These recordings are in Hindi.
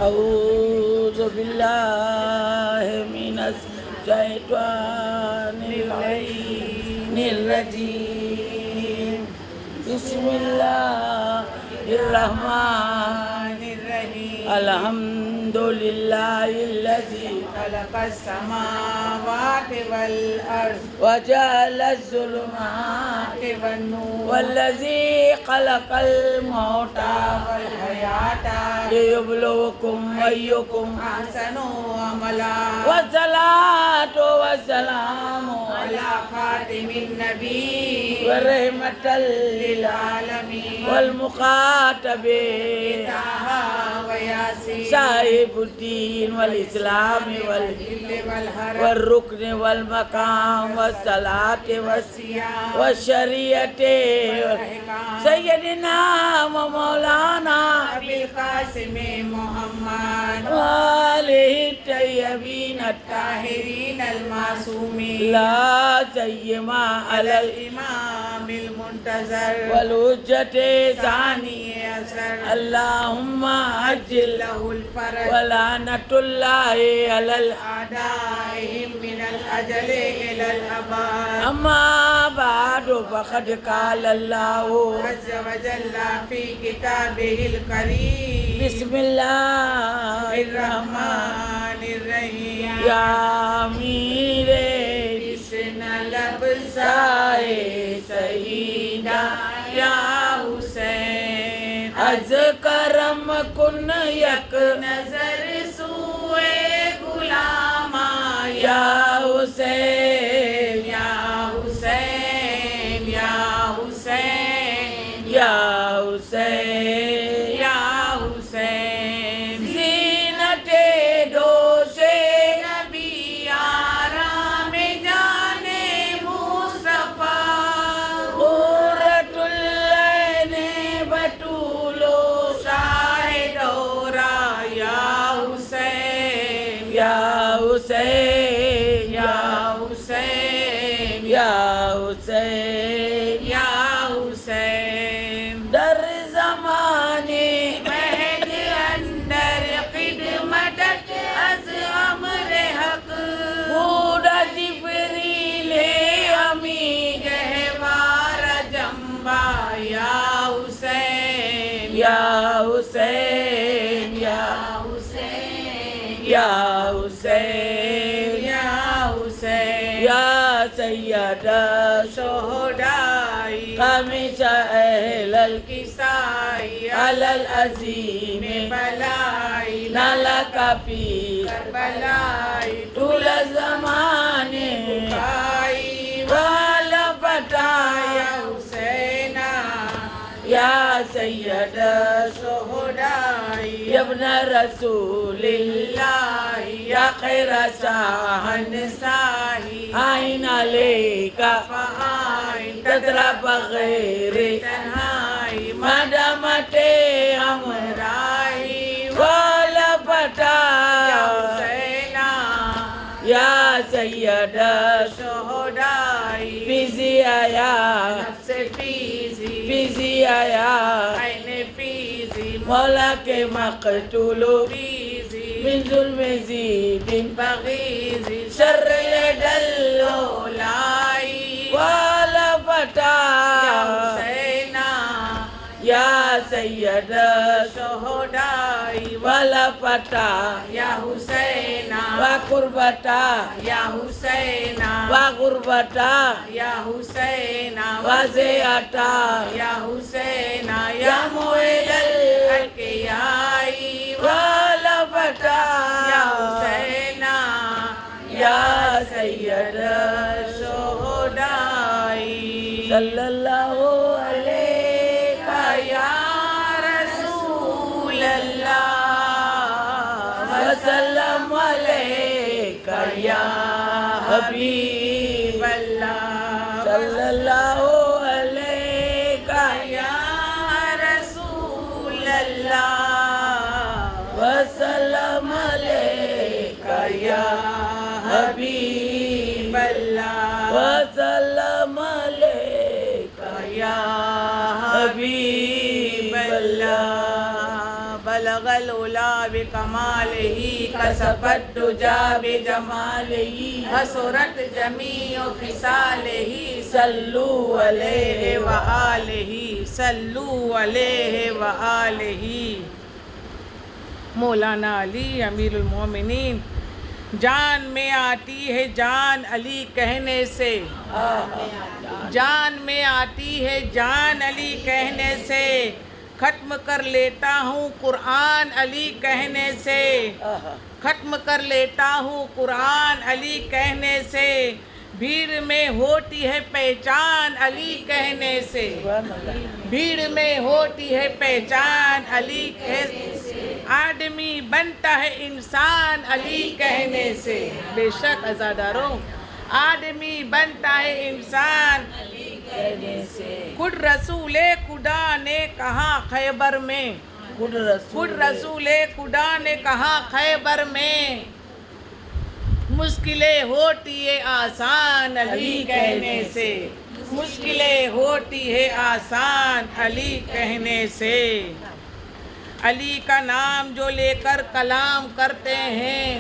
अऊज़ु बिल्लाहि मिनश शैतानिर रजीम बिस्मिल्लाहिर रहमानिर रहीम अल्हम्दुलिल्लाहिल्लज़ी खलक़स समावाति वल अर्ज़ वजअलज़ ज़ुलुमाति वन्नूर वल्लज़ी खलक़ल मौता वल हयाता लियब्लुवकुम अय्युकुम अहसनु अमला वस्सलातु वस्सलामु अला खातिमिन नबी वरहमतल लिल आलमीन वल मुखातबे ताहा व यासीन साहिबुद्दीन वल इस्लाम वल वल रुकन वल मकाम वस्सलात वशरियत सय्यदना व मौलाना अबिल कासिम मोहम्मद वालिहि तय्यबीन ताहिरीन अल मासूमीन ला सय्यमा अलल इमामिल मुंतज़र वल हुज्जते सानी असर अल्लाहुम्मा अज्जिल लहुल फरज वलानतुल्लाहि अलल आदाइहिम मिनल अजल इलल अबाद अम्मा बादु फ़क़द क़ाल अल्लाहु अज़्ज़ व जल्ला फी किताबिहिल करीम बिस्मिल्लाहिर रहमानिर रहीम या मीरे बिस्न लब साए सईदा या हुसैन अज करम कुन यक नजर सुए गुलामा या हुसैन या हुसैन या हुसैन या हुसैन या हुसैन ज़ीनते दोषे नबी आराम जाने मुस्तफा क़ुर्रतुल ऐने बतूलो शाहिदोरा या हुसैन या हुसैन या हुसैन या हुसैन या हुसैन दर ज़माने महज अंदर खिदमत अज अमर हक बूढ़ा जिब्रील अमी गहवार जंबा या हुसैन या हुसैन या हुसैन या हुसैन या हुसैन या सैयदा शोहदाई हमेशा अहलल किसाई अलल अजीम बलाई नाला काफी करबलाई तुल ज़माने आई वाला बताया या हुसैना या सैयदा शोहदाई यब्ना रसूलिल्लाह या खैरा शाहन साही आइन अलैका फाइन ततरा बगैर तन्हाई मदमते हमरा मराई वाला पता या हुसैना या सैयदा शोहदाई फिजी आया नफ्से फीजी फिजी आया आईने फीजी मौला के मक़तूलो फीजी मिन जुल्म ज़ीदिन बगीजी शर्र डल्लो लाई वाला पता या हुसैना या सैयदा शोहदाई वाला पता या हुसैना वा कुर्बता या हुसैना वा गुर्बता या हुसैना वाजे आता या हुसैना या या मोइलल अकियाई वाला पता या हुसैना या सैयदा शोहदाई सल्लल्लाहु अलैहि या रसूल अल्लाह वसल्लम अलैका या हबीब अल्लाह सल्लल्लाहु अलैका या रसूल अल्लाह वसल्लम अलैका या हबीब अल्लाह वसल्लम अलैका या हबीब अल्लाह बलगल लोला बिकमालिही कसफत दुजा बेजमालिही हसरत जमीउ खिसालिही सल्लू अलैहि व आलिही सल्लू अलैहि व आलिही। मौलाना अली अमीरुल मोमिनीन। जान में आती है जान अली कहने से, जान में आती है जान अली कहने से, ख़त्म कर लेता हूँ कुरान अली कहने से, ख़त्म कर लेता हूँ कुरान अली कहने से, भीड़ में होती है पहचान अली कहने से, भीड़ में होती है पहचान अली कहने से, आदमी बनता है इंसान अली कहने से। बेशक अज़ादारों, आदमी बनता है इंसान अली कहने से। खुद रसूले खुदा ने कहा खैबर में, खुद रसूले खुदा ने कहा खैबर में, मुश्किलें होती है आसान अली कहने से, मुश्किलें होती है आसान अली कहने से। अली का नाम जो लेकर कलाम करते हैं,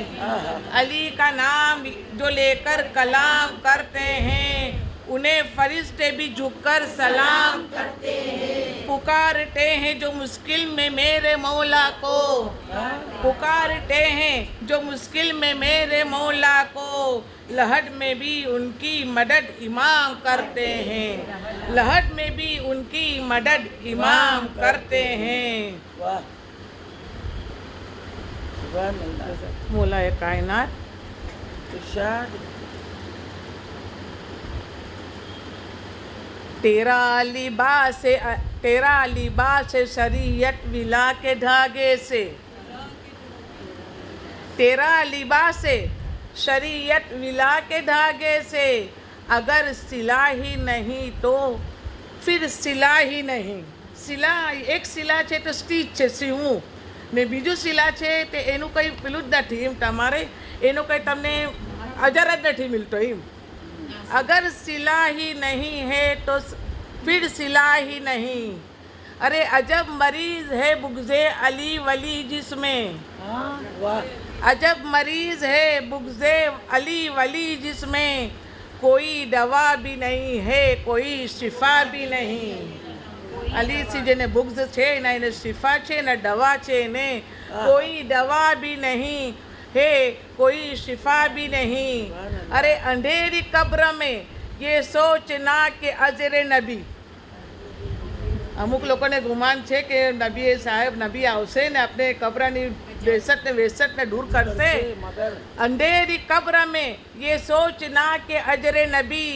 अली का नाम जो लेकर कलाम करते हैं, उन्हें फरिश्ते भी झुककर सलाम करते हैं। पुकारते हैं जो मुश्किल में मेरे मौला को, पुकारते हैं जो मुश्किल में मेरे मौला को, लहद में भी उनकी मदद इमाम करते हैं, लहद में भी उनकी मदद इमाम करते हैं। मौला कायनात तेरा लिबास शरीयत विला के धागे से, तेरा लिबास शरीयत विला के धागे से, अगर सिला ही नहीं तो फिर सिला ही नहीं। सिला एक सिला છે તો સ્ટીચ છે સીવું ને બીજું સિલા છે તે એનું કંઈ પેલું જ નથી એમ, તમારે એનો કંઈ તમને અજર જ નથી મિલતો એમ। अगर सिला ही नहीं है तो फिर सिला ही नहीं। अरे अजब मरीज है बुग़्ज़े अली वली जिसमें, अजब मरीज है बुग़्ज़े अली वली जिसमें, कोई दवा भी नहीं है कोई शिफा भी नहीं। अली सी जेने बुग़्ज़ छे ना एने शिफा छे ना दवा छे ने, कोई दवा भी नहीं है कोई शिफा भी नहीं। अरे अंधेरी कब्र में ये सोचना कि अजर नबी, अमुक लोगों ने गुमान छे कि नबी साहेब नबी आवशे ने अपने कब्રની बेसत ने वेसत ने दूर करते। अंधेरी कब्र में ये सोचना कि अजर नबी,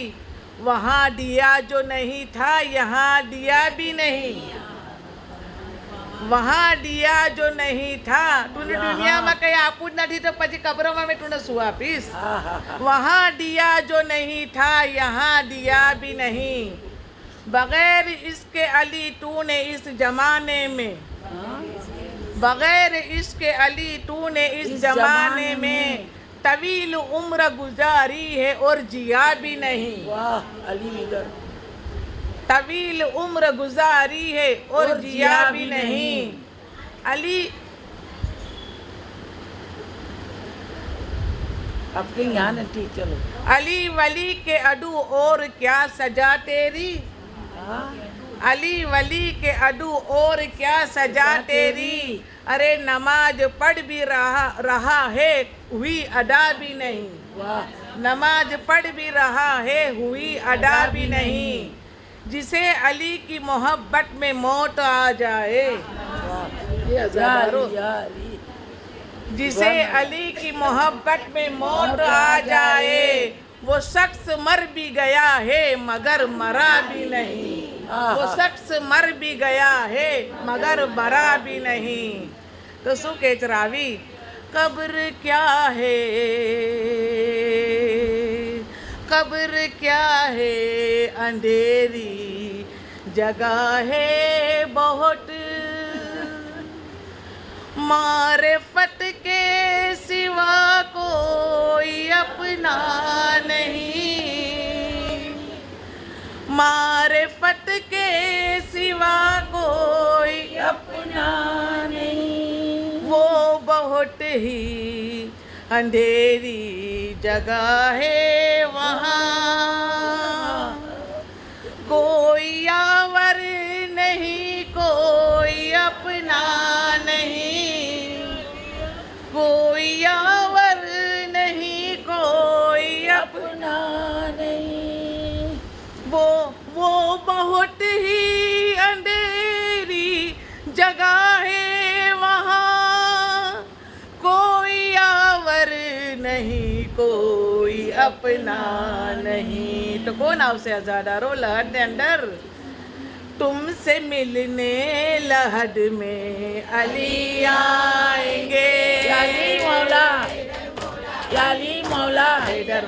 वहाँ दिया जो नहीं था यहाँ दिया भी नहीं, वहाँ दिया जो नहीं था। तूने दुनिया में कहीं आपू नहीं तो पची कब्र में तूने શું આપીશ। वहाँ दिया जो नहीं था यहाँ दिया भी नहीं, बगैर इसके अली तूने इस जमाने में, बगैर इसके अली तूने इस जमाने में तवील उम्र गुजारी है और जिया भी नहीं। वाह अली निगर, तवील उम्र गुजारी है और जिया भी नहीं। अली आपके यहाँ नहीं, चलो। अली वली के अडू और क्या सजा तेरी, अली वली के अडू और क्या सजा तेरी। अरे नमाज पढ़ भी रहा है हुई अदा भी नहीं, नमाज पढ़ भी रहा है हुई अदा भी नहीं। जिसे अली की मोहब्बत में मौत आ जाए, जिसे अली की मोहब्बत में मौत आ जाए, वो शख्स मर भी गया है मगर मरा भी नहीं, वो शख्स मर भी गया है मगर मरा भी नहीं। तो શું કહે છે રાવી, कब्र क्या है, कब्र क्या है अंधेरी जगह है बहुत, मारिफत के सिवा कोई अपना नहीं, मारिफत के सिवा कोई अपना नहीं। बहुत ही अंधेरी जगह है वहाँ, कोई यावर नहीं, कोई अपना नहीं, कोई यावर नहीं, कोई अपना नहीं। वो बहुत ही अंधेरी जगह है वहाँ, कोई यावर नहीं, कोई अपना नहीं। तो कौन आपसे आजादा रो लहद दे अंदर, तुमसे मिलने लहद में अली आएंगे। या अली मौला, या अली मौला, हैदर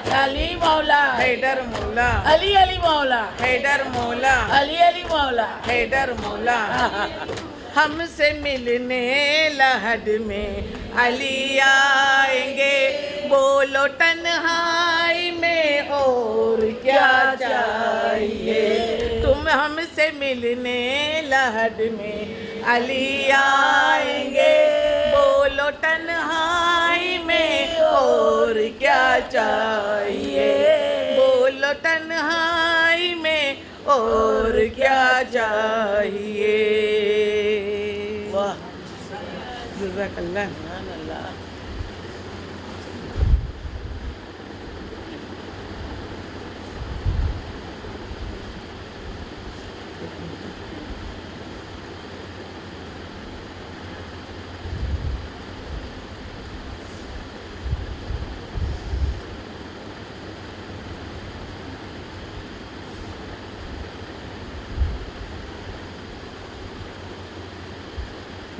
या अली मौला, हैदर मौला, अली अली मौला, हैदर मौला, अली अली मौला। हैदर मौला। हमसे मिलने लहद में अली आएंगे, बोलो तन्हाई में और क्या चाहिए। तुम हमसे मिलने लहद में अली आएंगे, बोलो तन्हाई में और क्या चाहिए, बोलो तन्हाई में और क्या चाहिए। वाह, जज़ाकल्लाह। सुभान अल्लाह।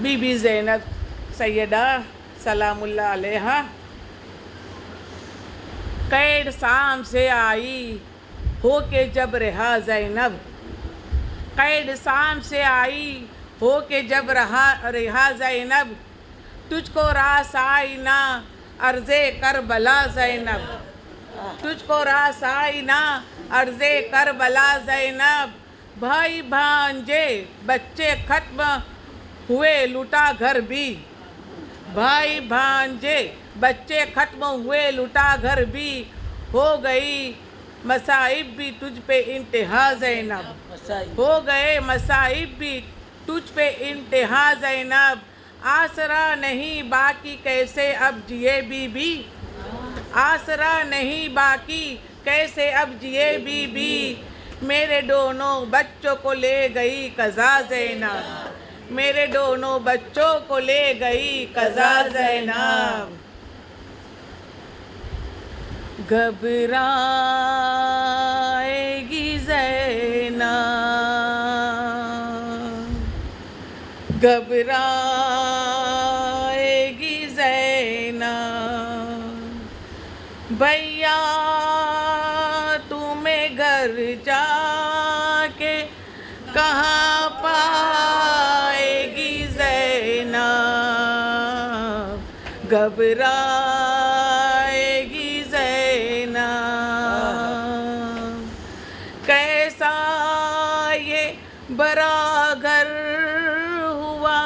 बीबी ज़ैनब सैयदा सलामुल्लाह अलैहा कैद शाम से आई हो के जब रहा ज़ैनब, कैद शाम से आई हो के जब रहा ज़ैनब, तुझको रास आई ना अर्ज़े करबला ज़ैनब, तुझको रास आई ना अर्ज़े करबला ज़ैनब। भाई भांजे बच्चे खत्म हुए लुटा घर भी, भाई भांजे बच्चे खत्म हुए लुटा घर भी, हो गई मसाइब भी तुझ पे इंतहा ज़ैनब, हो गए मसाइब भी तुझ पे इंतहा ज़ैनब। आसरा नहीं बाकी कैसे अब जिए बीबी, आसरा नहीं बाकी कैसे अब जिए बीबी, मेरे दोनों बच्चों को ले गई कज़ा ज़ैनब, मेरे दोनों बच्चों को ले गई कज़ा ज़ैनब। घबराएगी ज़ैनब, घबराएगी ज़ैनब, भैया तुम्हें घर जाके कहाँ पाएगी ज़ैनब, घबराएगी ज़ैनब। कैसा ये बड़ा घर हुआ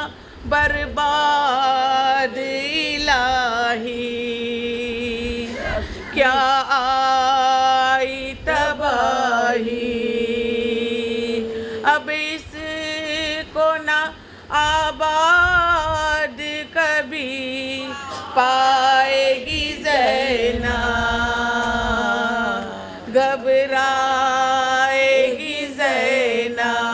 बर्बाद इलाही, क्या आई तबाही, अब इसको ना आबाद कभी पाएगी ज़ैनब, घबराएगी ज़ैनब।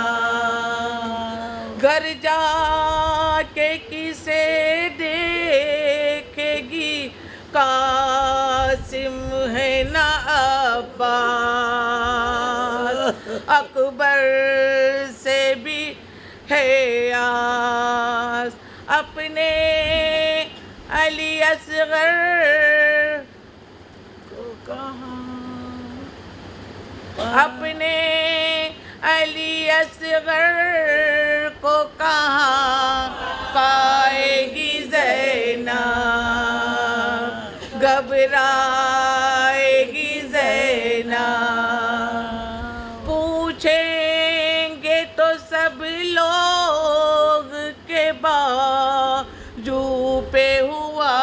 घर जाके किसे देखेगी, कासिम है ना अब्बास, अकबर से भी है आस, अपने अली असगर को कहाँ, अपने अली असगर को कहाँ पाएगी ज़ैनब, घबराएगी ज़ैनब। पूछेंगे तो सब लोग के बाजू पे हुआ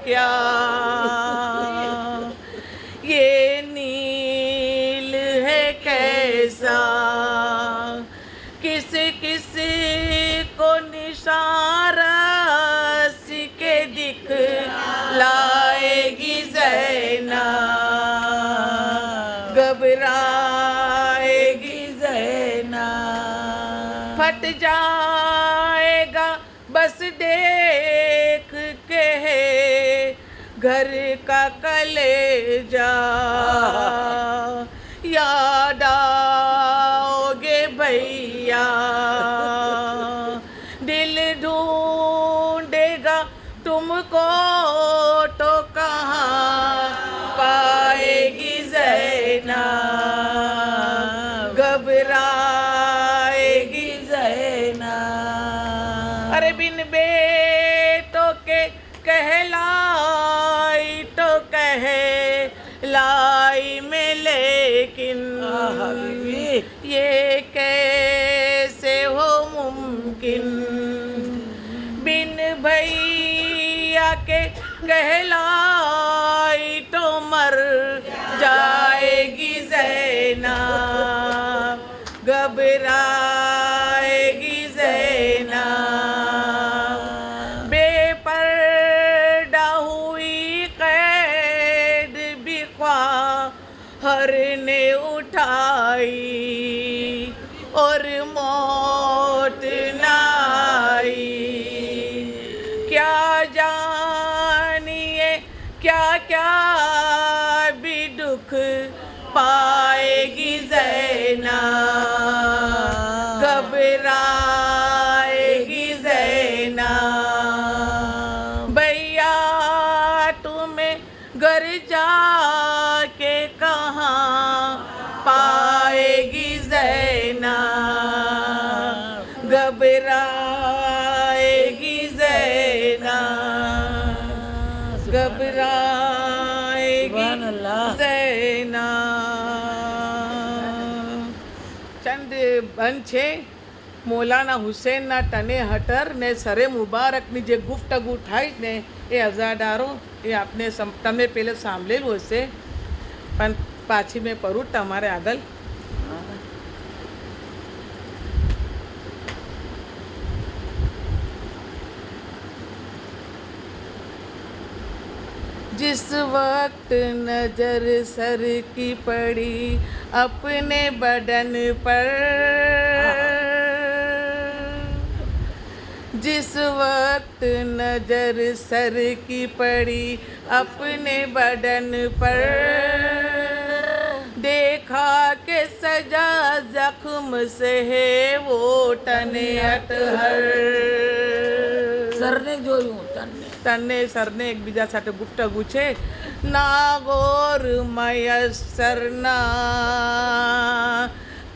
क्या, ये नील है कैसा, किस किस को निशारस के दिख लाएगी ज़ैना, घबराएगी ज़ैना, फट जाएगा बस देख के घर का कलेजा, याद आओगे भैया, दिल ढूंढेगा तुमको तो कहाँ पाएगी ज़ैना, घबराएगी ज़ैना। अरे बिन बेटों के कहलाई तो कहलाई में, लेकिन ये कैसे हो मुमकिन, बिन भैया के कहलाई तो मर जाएगी ज़ैना, घबराएगी ज़ैना। बेपर्दा हुई कैद भी ख्वाहर ने उठाई और मौत न आई, क्या जानिए क्या क्या भी दुख पाएगी ज़ैना, घबराएगी ज़ैना। भैया तुम्हें घर जाके कहाँ पाएगी ज़ैना, घबराएगी ज़ैना, घबराएगी ज़ैना। ચંદ બંધ છે મૌલાના હુસેનના ટને હટર ને સરે મુબારકની જે ગુફ્તગુ થાય ને એ અઝાદારો એ આપને તમે પહેલે સાંભળેલું હશે, પણ પાછી મેં પરું તમારે આગળ. जिस वक्त नजर सर की पड़ी अपने बदन पर, जिस वक्त नजर सर की पड़ी अपने बदन पर, देखा के सजा जख्म से है वो तने अटहर. સરને જોયું તને સરને એકબીજા સાથે ગુફ્તગુ છે. નાગોર મયસરના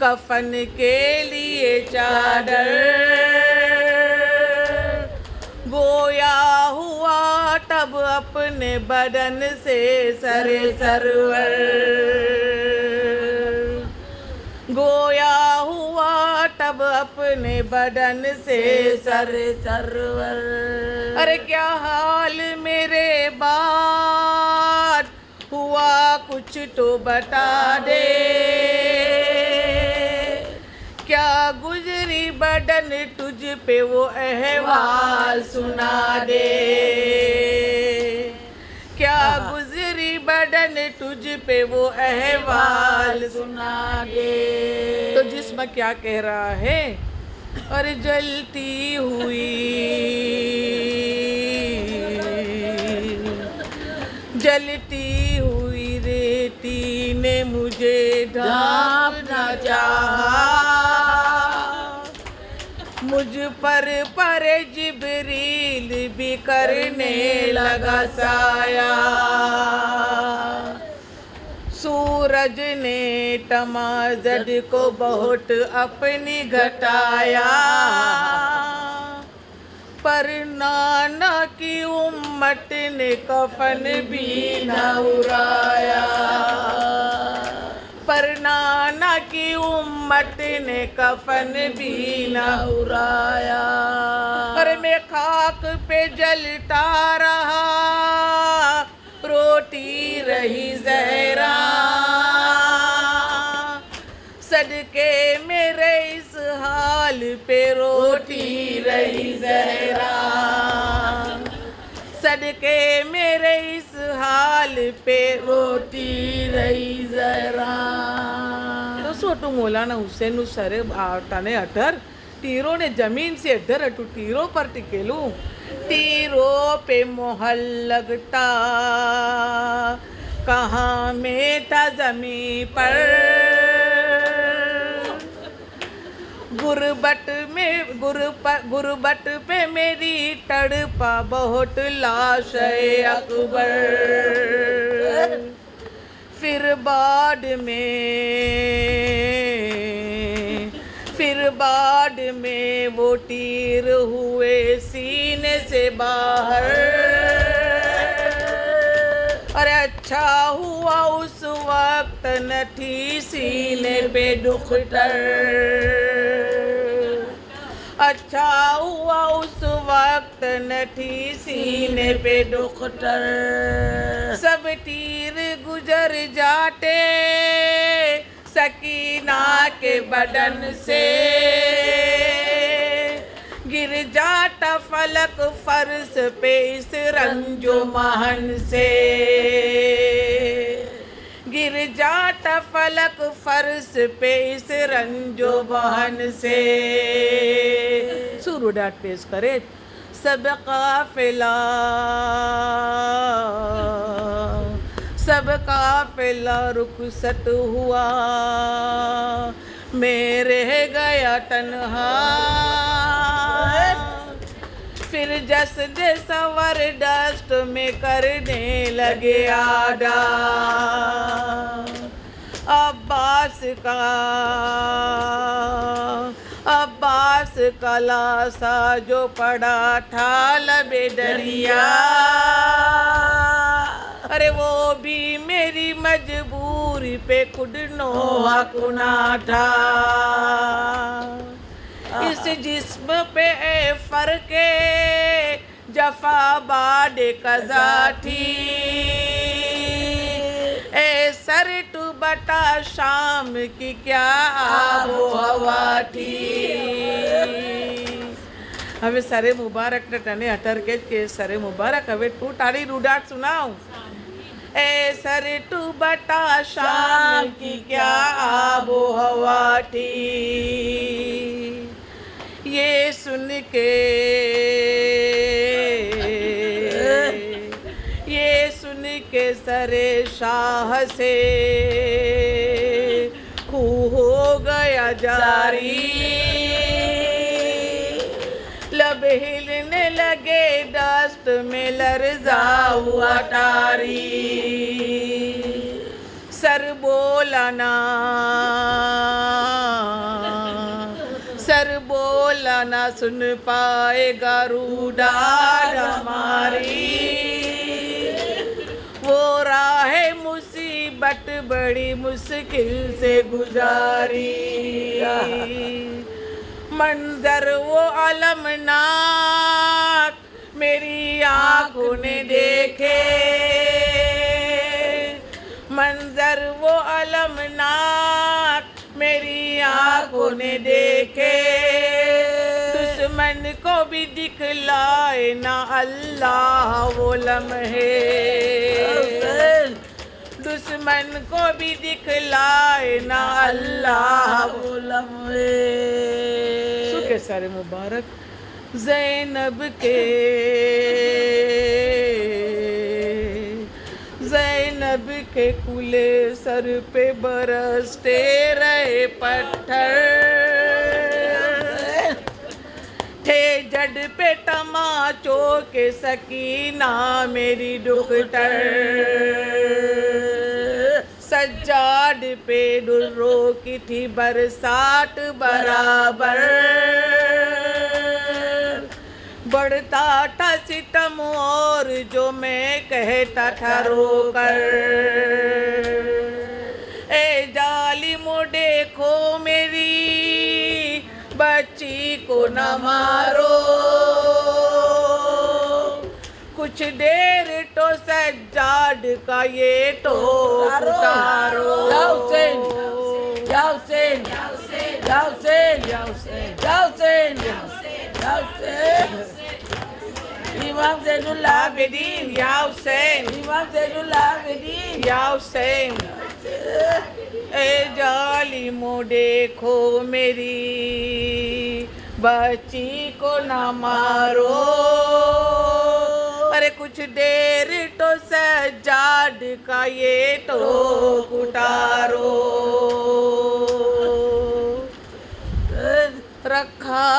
कफन के लिए चादर, गोया हुआ तब अपने बदन से सरे सरवर, गोया हुआ तब अपने बदन से सर सरवर. अरे क्या हाल मेरे बात हुआ कुछ तो बता दे, क्या गुजरी बदन तुझ पे वो अहवाल सुना दे, क्या गुजरी बदन तुझ पे वो अहवाल सुना दे. तो जिस्म क्या कह रहा है? और जलती हुई रेती ने मुझे ढांपना चाहा, मुझ पर जिब्रील भी करने लगा साया, सूरज ने तमाज़द को बहुत अपनी घटाया, पर नाना की उम्मत ने कफन भी न उड़ाया, पर नाना की उम्मत ने कफन भी न उड़ाया। अरे मैं खाक पे जलता रहा, रोटी रही जहरा, सदके मेरे इस हाल पे रोटी रही जहरा, सदके मेरे इस हाल पे रोटी रही जहरा। तो सोटू मौलाना हुसैन सरे आटाने अटर तीरों ने जमीन से अधर अटू तीरों पर टिकेलू, तीरों पे मोहल लगता, कहाँ में था जमीन पर, गुरबत पे मेरी तड़पा बहुत लाश है अकबर। फिर बाद में वो तीर हुए सीने से बाहर। अरे अच्छा हुआ उस वक्त न थी सीने पे दुख्तर, अच्छा हुआ उस वक्त न थी सीने पे दुख्तर। सब तीर गुजर जाते सकीना के बदन से, गिर जाता फलक फर्श पे इस रंजो महन से, गिर जाता फलक फर्श पे इस रंजो महन से। सुरुडाट पेश करे। सब काफिला रुखसत हुआ, मैं रह गया तन्हा। फिर जस्द सवर डस्ट में करने लगे आदा, अब्बास का लाशा जो पड़ा था लबे दरिया। अरे वो भी मेरी मजबूरी पे खुद नोहा कुना था। इस जिस्म पे ए फरके जफा बाडे कज़ा थी, ए सर तू बता शाम की क्या आबो हवा थी। હવે સરે મુબારક ટને અટર કે સરે મુબારક હવે તું તારી રૂડાટ સુનાવ। ए सर तू बता शाम की क्या आबो हवा थी। ये सुन के सरे शाह से खू हो गया जारी, लब हिलने लगे दस्त में लर्जा हुआ तारी। सर बोला ना सुन पाएगा रूडार हमारी, वो राह मुसीबत बड़ी मुश्किल से गुजारी। मंजर वो अलमनाक मेरी आँखों ने देखे, मंजर वो अलमनाक मेरी आँखों ने देखे। दुश्मन को भी दिखलाए ना अल्लाह वो लम्हे, दुश्मन को भी दिखलाए ना अल्लाह वो लम्हे। सुखे सारे मुबारक। ज़ैनब के खुले सर पे बरसते रहे पत्थर, थे जड़ पे तमाचों के सकीना मेरी दुख्तर। सज्जाद पे दुर्रों की थी बरसात बराबर, बढ़ता था सितम और जो मैं कहता था रोकर। ए जा न मारो, कुछ देर तो सज्जाद का ये तो उतारो। या हुसैन, या हुसैन, या हुसैन, या हुसैन, या हुसैन, या हुसैन। इमाम ज़ैनुल आबिदीन, या हुसैन, इमाम ज़ैनुल आबिदीन, या हुसैन। ए जालिमो देखो मेरी बच्ची को न मारो, अरे कुछ देर तो सज्जाद का ये तो उतारो। रखा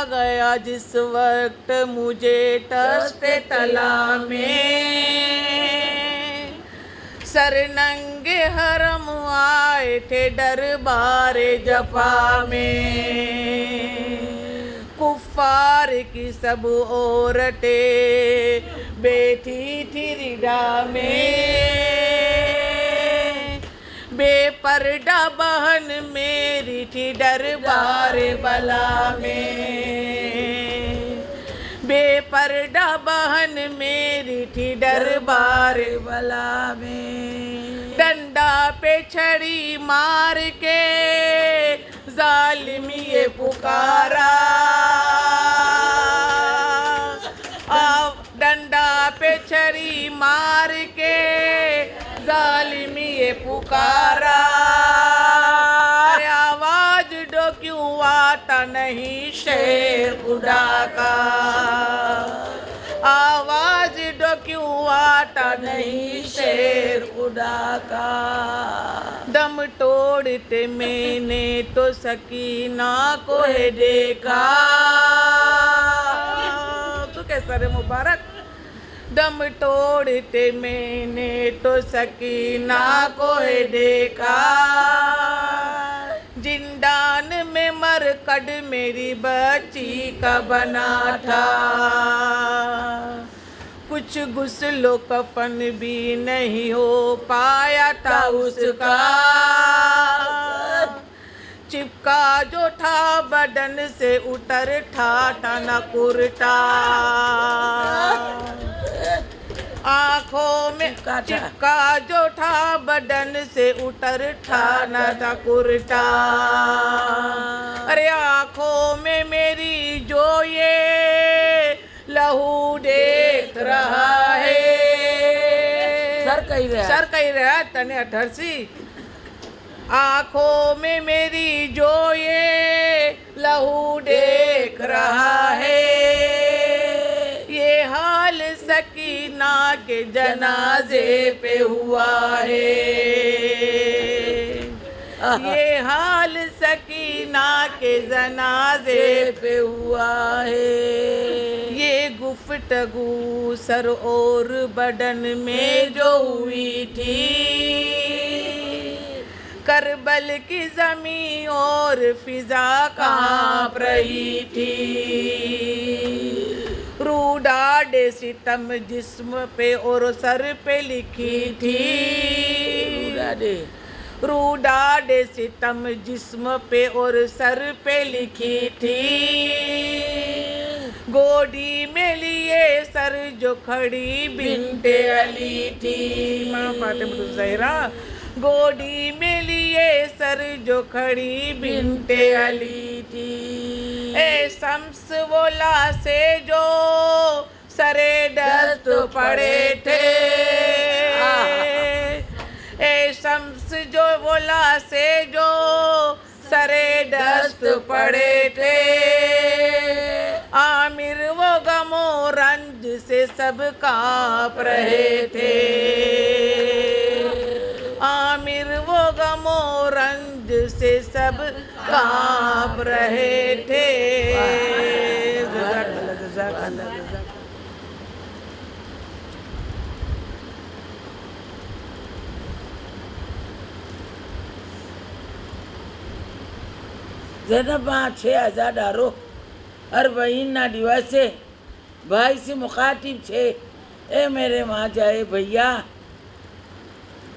गया जिस वक्त मुझे तश्ते तला में, सरनंगे हरम आए थे दरबारे जफा में। कुफ्फार की सब औरतें बैठी थी रिदा में, बेपर्दा बहन मेरी थी दरबारे बला में, बेपर्दा बहन मेरी थी दरबारे बला में। डंडा पे छड़ी मार के जालिम ये पुकारा, डंडा पे छड़ी मार के जालिम ये पुकारा। अरे आवाज दो क्यों आता नहीं शेर खुदा का, आवाज दो क्यों आता नहीं शेर खुदा का। दम तोड़ते मैंने तो सकीना को है देखा, तो कैसा रे मुबारक। दम तोड़ते मैंने तो सकीना को है देखा, जिंदान में मरकड मेरी बच्ची का बना था। कुछ गुस्लो कफन भी नहीं हो पाया था उसका, चिपका जो था बदन से उतर था न कुर्ता। आँखों में चिपका जो था बदन से उतर था न था कुर्ता। अरे आँखों में मेरी जो ये लहू देख रहा है, सर कही रहा तने अठरसी। आँखों में मेरी जो ये लहू देख रहा है, ये हाल सकीना के जनाजे पे हुआ है, ये हाल सकीना के जनाजे पे हुआ है। ये गुफ्तगू सर और बदन में जो हुई थी, करबल की ज़मीं और फिजा कांप रही थी। रूडाडे सितम जिस्म पे और सर पे लिखी थी, रूडाडे सितम जिस्म पे और सर पे लिखी थी। गोदी में लिए सर जो खड़ी बिन्ते अली थी, माँ फातिमा ज़हरा। गोदी में लिए सर जो खड़ी बिन्ते अली थी। ए शम्स वोला से जो सरे दस्त पड़े थे, ए शम्स जो वोला से जो सरे दस्त पड़े थे। आमिर वो गमो रंज से सब कांप रहे थे, आमिर वो गमो रंज से सब कांप रहे थे। ज़ैनब 6000 डारो अरबईन ना दिवसे भाई से मुखातिब छे। ए मेरे माँ जाए भैया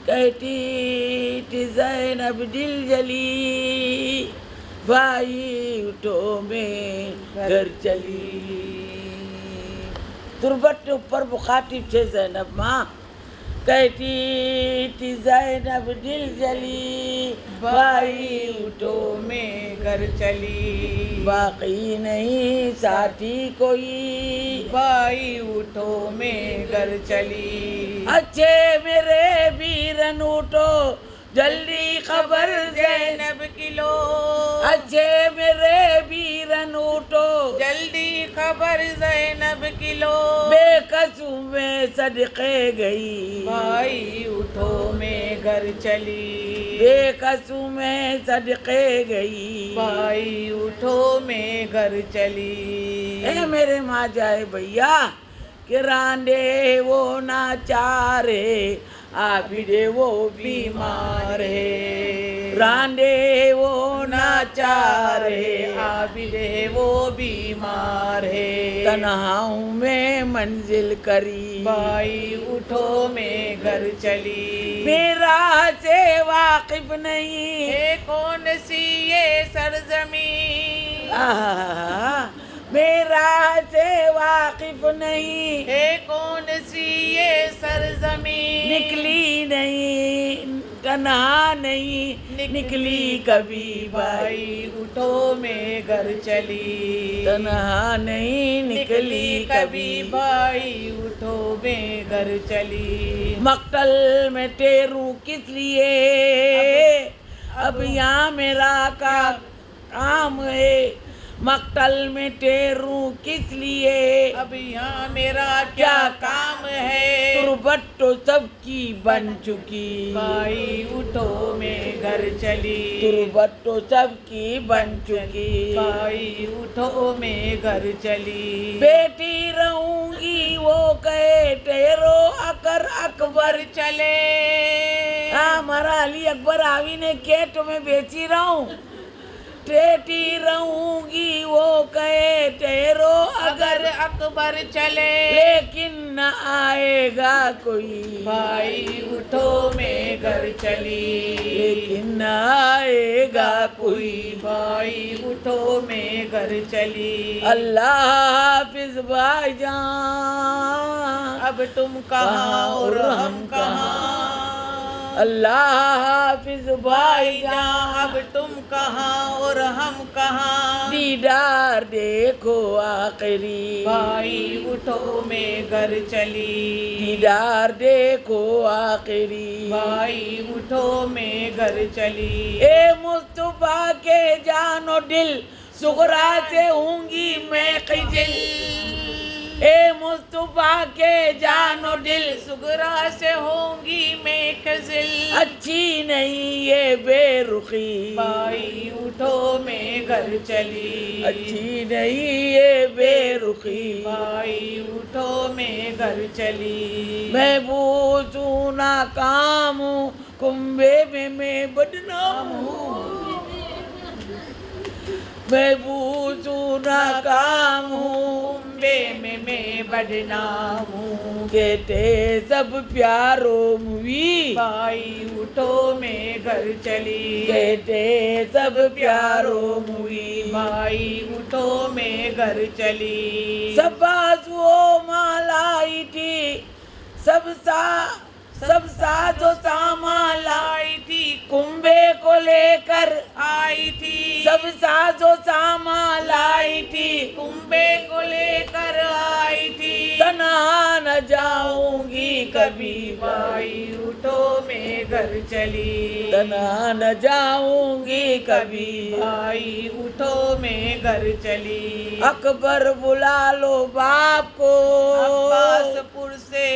कहती ज़ैनब दिल जली, भाई उठो में घर चली। तुरबत ऊपर मुखातिब छे ज़ैनब माँ। कहती थी ज़ैनब दिल जली, भाई उठो में घर चली। बाकी नहीं साथी कोई, भाई उठो में घर चली। अच्छे मेरे वीरन उठो, जल्दी खबर ज़ैनब की लो। अच्छे मेरे वीरन उठो, जल्दी खबर ज़ैनब की लो। बेकसू में सदके गई, भाई उठो में घर चली। बेकसू में सदके गई, भाई उठो में घर चली। ए मेरे माँ जाए भैया कि रांडे वो नाचारे, आबिदे वो बीमार है। रांडे वो नाचारे, आबिदे वो बीमार है। तन्हाओं में मंजिल करी, भाई उठो में घर चली। मेरा से वाकिफ नहीं है कौन सी ये सरजमीन। मेरा से वाकिफ नहीं है कौन सी ये सरजमीन। निकली नहीं तन्हा नहीं निकली कभी, भाई उठो में घर चली। तन्हा नहीं निकली कभी, भाई उठो में घर चली। मक्तल में तेरू किस लिए, अब यहाँ मेरा का काम है। मक्तल में तेरू किस लिए, अब यहाँ मेरा क्या काम है। तुरबत तो सबकी बन चुकी, भाई उठो में घर चली। तुरबत तो सबकी बन चुकी, भाई उठो में घर चली। बेटी रहूंगी वो कहे तेरो अकर अकबर चले। हमारा अली अकबर आवी ने के तुम्हें बेची रहूं। बेटी रहूंगी वो कहे तेरो अगर अकबर चले। लेकिन न आएगा कोई, भाई उठो में घर चली। लेकिन न आएगा कोई, भाई उठो में घर चली। अल्लाह हाफिज भाईजान, अब तुम कहाँ और हम कहाँ। अल्लाह हाफिज भाईजान, अब तुम कहाँ और हम कहाँ। दीदार देखो आखिरी, भाई उठो में घर चली। दीदार देखो आखिरी, भाई उठो में घर चली। ए मुस्तफा के जानो दिल, सुगरा से होंगी मैं खिजिल। ए मुस्तफा के जानो दिल, सुगरा से होंगी मैं खजिल। अच्छी नहीं ये बेरुखी, भाई उठो में घर चली। अच्छी नहीं ये बेरुखी, भाई उठो में घर चली। मैं बूझू ना काम हूँ, कुंबे में मैं बदनाम हूँ। मैं बूझू ना काम हूँ, में मैं बदनाम हूँ। कहते सब प्यारो मुवी, भाई उठो में घर चली। कहते सब प्यारो मुवी, भाई उठो में घर चली। सब बाजुओं मालाई थी, सब साजो सामान लाई थी, कुंबे को लेकर आई थी। सब साजो सामान लाई थी, कुंबे को लेकर आई थी। तन्हा न जाऊंगी कभी, भाई उठो में घर चली। तन्हा न जाऊंगी कभी, भाई उठो में घर चली। अकबर बुला लो बाप को, अब्बासपुर से।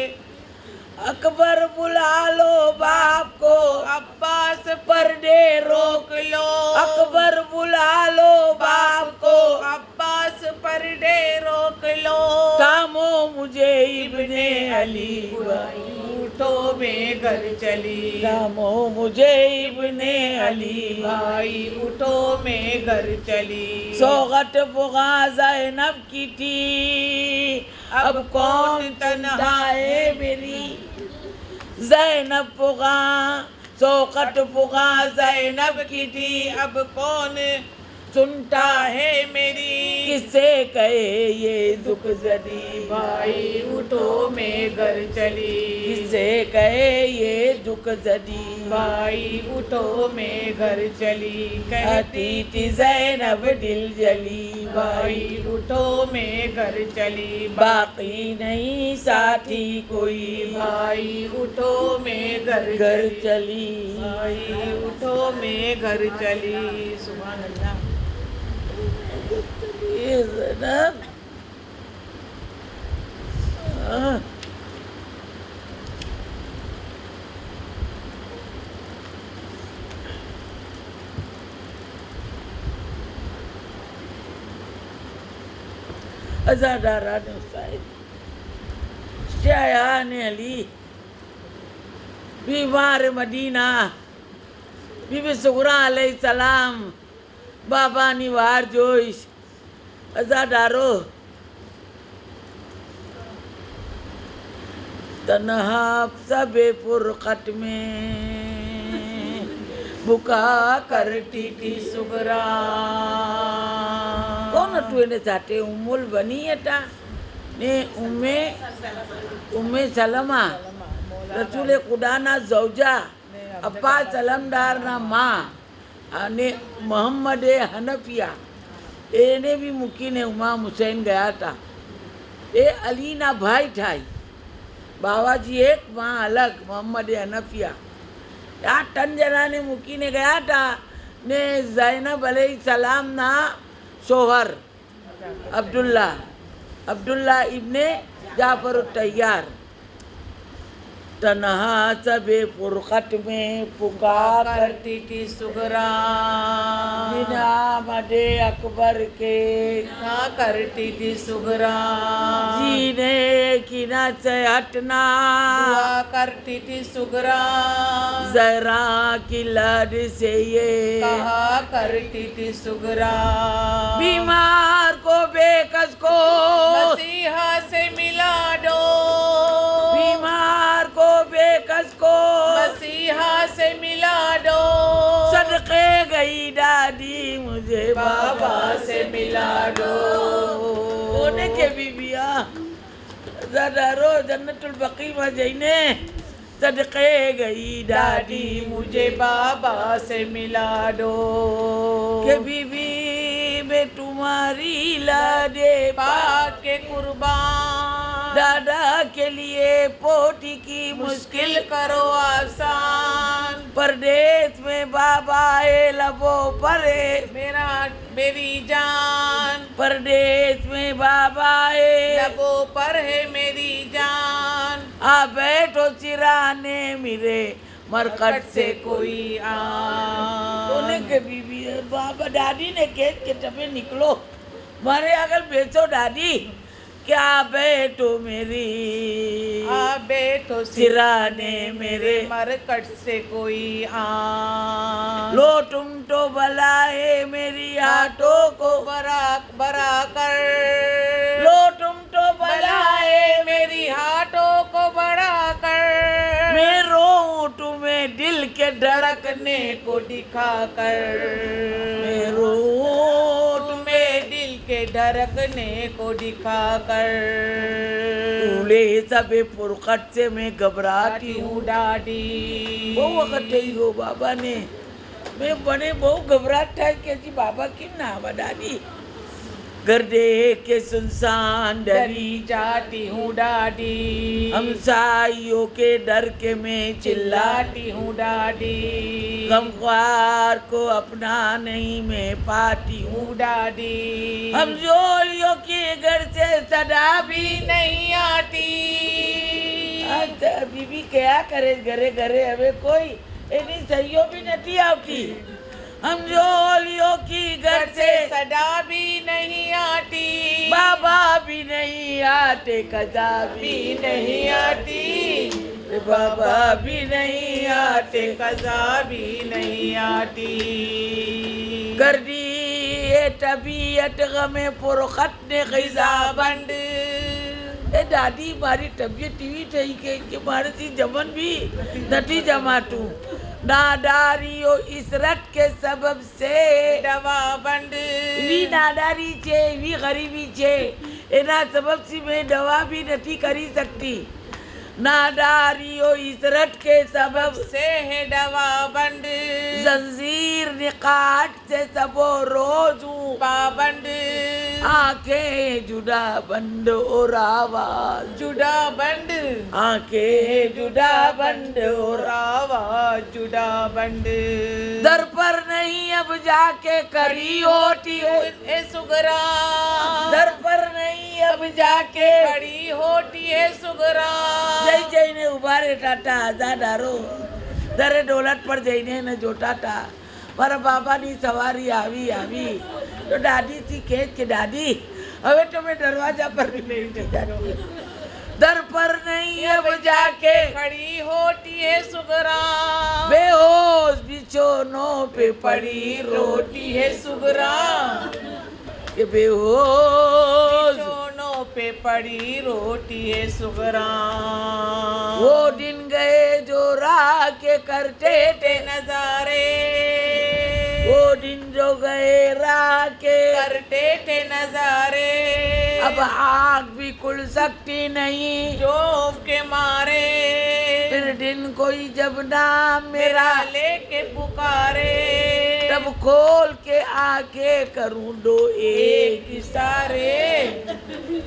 अकबर बुला लो बाप को, अब्बास पर्दे रोक लो। अकबर बुला लो बाप को, अब्बास पर्दे रोक लो। थामो मुझे इब्ने अली, भाई उठो में घर चली। थामो मुझे इब्ने अली, भाई उठो में घर चली। सौगत बुगा ज़ैनब की थी, अब कौन तन्हा है मेरी। ज़ैनब पुगा शौकत पुगा ज़ैनब की थी, अब कौन सुनता है मेरी, किससे कहे ये दुख जदी भाई उठो मैं घर चली, किससे कहे ये दुख जदी भाई उठो मैं घर चली, कहती थी ज़ैनब दिल जली भाई उठो मैं घर चली, बाकी नहीं साथी कोई भाई उठो मैं घर घर चली, चली भाई उठो मैं घर चली। सुभान अल्लाह। ये ज़ैनब अज़ादारा ने साहिब शाया ने अली बीमार मदीना बीबी सुगरा अलैहि सलाम बाबा निवार जोश अज़ादारो तन्हा सबे फुरकत में बुका करती थी सुगरा कौन तू ने चाटे उमुल बनी था ने उम्मे सलमा रसूल खुदा ना जौजा अब्बा सलमदार ना माँ અને મોહમ્મદે હનફિયા એને બી મૂકીને ઉમામ હુસૈન ગયા હતા એ અલીના ભાઈ થાય બાવાજી એક માં અલગ મોહમ્મદે હનફિયા આ ત્રણ જણાને મૂકીને ગયા હતા ને ઝૈનબ અલૈહિ સલામના સોહર અબ્દુલ્લા ઇબ્ને જાફર તૈયાર तन्हा सबे फुरकत में पुकार करती थी सुगरा, बिना मदे अकबर के ना करती थी सुगरा, जीने की न से हटना दुआ करती थी सुगरा, जरा की लड़ से ये कहा करती थी सुगरा, बीमार को बेकस को मसीहा से मिला दो, बीमार को बेकस को मसीहा से मिला दो, सदके गई दादी मुझे बाबा से मिला दो, होने के बीबिया ज़रारो जन्नतुल बकी में जईने सदके गई दादी मुझे बाबा से मिला दो, के बीबी मैं तुम्हारी लाडे पाक के कुर्बान, दादा के लिए पोती की मुश्किल करो आसान, परदेश में बाबा ए लबो परे मेरी जान, परदेश में बाबा ए लबों पर है मेरी जान, आ बैठो चिराने मेरे मरकट से कोई कोने के बीबी है बाबा दादी ने कह के तबे निकलो मारे अगर बेचो दादी क्या बैठो मेरी बैठो सिराने मेरे मरकट से कोई लो तुम तो बलाए मेरी हाथों को बरा कर, लो तुम तो बलाए मेरी हाथों को बड़ा कर, मैं रोऊं तुम्हें दिल के धड़कने को दिखा कर, मैं रोऊं तुम्हें दिल के धड़कने को दिखा कर, तूले सबे फुरकत से मैं घबराती हूँ दादी, બહુ વખત થઈ ગયો બાબાને મેં મને બહુ ઘબરાટ થાય કે હજી બાબા કેમ ના આવા દાદી घर देख के सुनसान डरी जाती हूँ दादी, हमसाइयों के डर के मैं चिल्लाती चिल्लाती हूँ दादी, गमख्वार को अपना नहीं मैं पाती हूँ हूँ दादी, हम जोलियों के घर से सदा भी नहीं आती, अच्छा बीबी क्या करे घरे घरे हमें कोई एनी सहियों भी नहीं आती हम जोलियों की घर से सदा भी नहीं आती, बाबा भी नहीं आते कदा भी भी नहीं आती, बाबा भी नहीं आते कजा भी नहीं आती, कर दी ये तबीयत गमे फुरखत ने खिजा बंद એ દાદી મારી તબિયત એવી થઈ ગઈ કે મારાથી જમન બી નથી જમાતું નાદારીઓ ઇસરત કે સબબ સે दवा बंद એવી નાદારી છે એવી ગરીબી છે એના સબબથી મેં દવા બી નથી કરી શકતી नादारियो इसरत के सबब से है दवा बंद जंजीर निकाट से सबो रोज हूँ पाबंद आंखें जुदा बंद और आवाज जुदा बंद आंखें जुदा बंद और आवाज जुदा बंद दर पर नहीं अब जाके करी होती है ए सुगरा दर पर नहीं अब जाके खड़ी होती है सुगरा જઈ જઈને ઊભા રહેતા હતા આઝાદારો દરે ડોલત પર જઈને એને જોતા હતા મારા બાબાની સવારી આવી તો દાદીથી કહે કે દાદી હવે તમે દરવાજા પર બી નહીં જઈ જાતી दर पर नहीं अब जाके खड़ी होती है सुगरा बेहोश बिछोनों पे पड़ी रोटी है सुगरा के बेहोश बिछोनों पे पड़ी रोटी है सुगरा वो दिन गए जो राह के करते थे नजारे वो दिन जो गए राह के करते थे नजारे अब आग भी खुल सकती नहीं जोफ के मारे फिर दिन कोई जब नाम मेरा लेके पुकारे तब खोल के आके करूं दो एक इशारे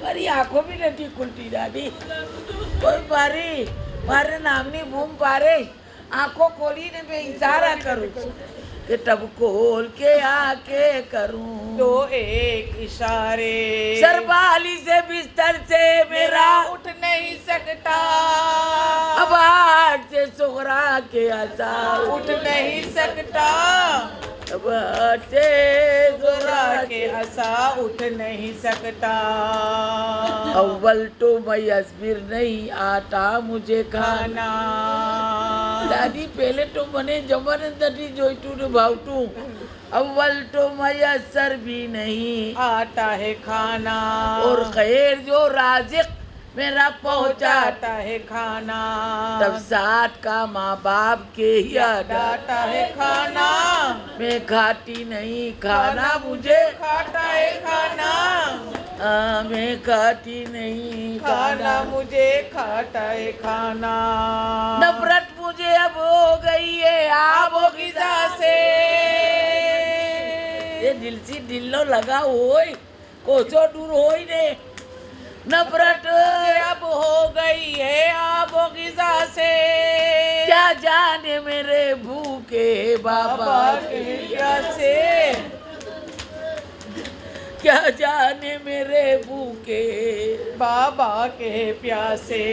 મારી આંખો બી નથી ખુલતી દાદી કોઈ મારે નામની બૂમ પારે આંખો ખોલીને મેં ઇશારા કરું છું કે તબ खोल के आके करूं दो एक इशारे सरबाली से बिस्तर से मेरा उठ नहीं सकता अब हाथ से सुगरा के आसार उठ नहीं सकता अब हाथ से सुगरा सुगरा के आसा उठ नहीं सकता अव्वल तो मैं अस्बिर नहीं आता मुझे खाना खाना दादी पहले तो मने जमन નથી જોઈતું ને ભાવતું अव्वल तो मयसर भी नहीं आता है खाना और खैर जो राजिक मेरा पहुंचाता पहुंचाता है खाना तब साथ का माँ बाप के याद आता है खाना मैं खाती नहीं खाना मुझे खाता है खाना मैं खाती नहीं खाना मुझे खाता है खाना नफरत मुझे अब हो गई है आबो गिजा से ये दिल से दिल नो लगा होय कोसो दूर होय ने नफरत अब हो गई है आबो गिजा से क्या जाने मेरे भूखे बाबा बाबा के से क्या जाने मेरे भूखे बाबा के प्यासे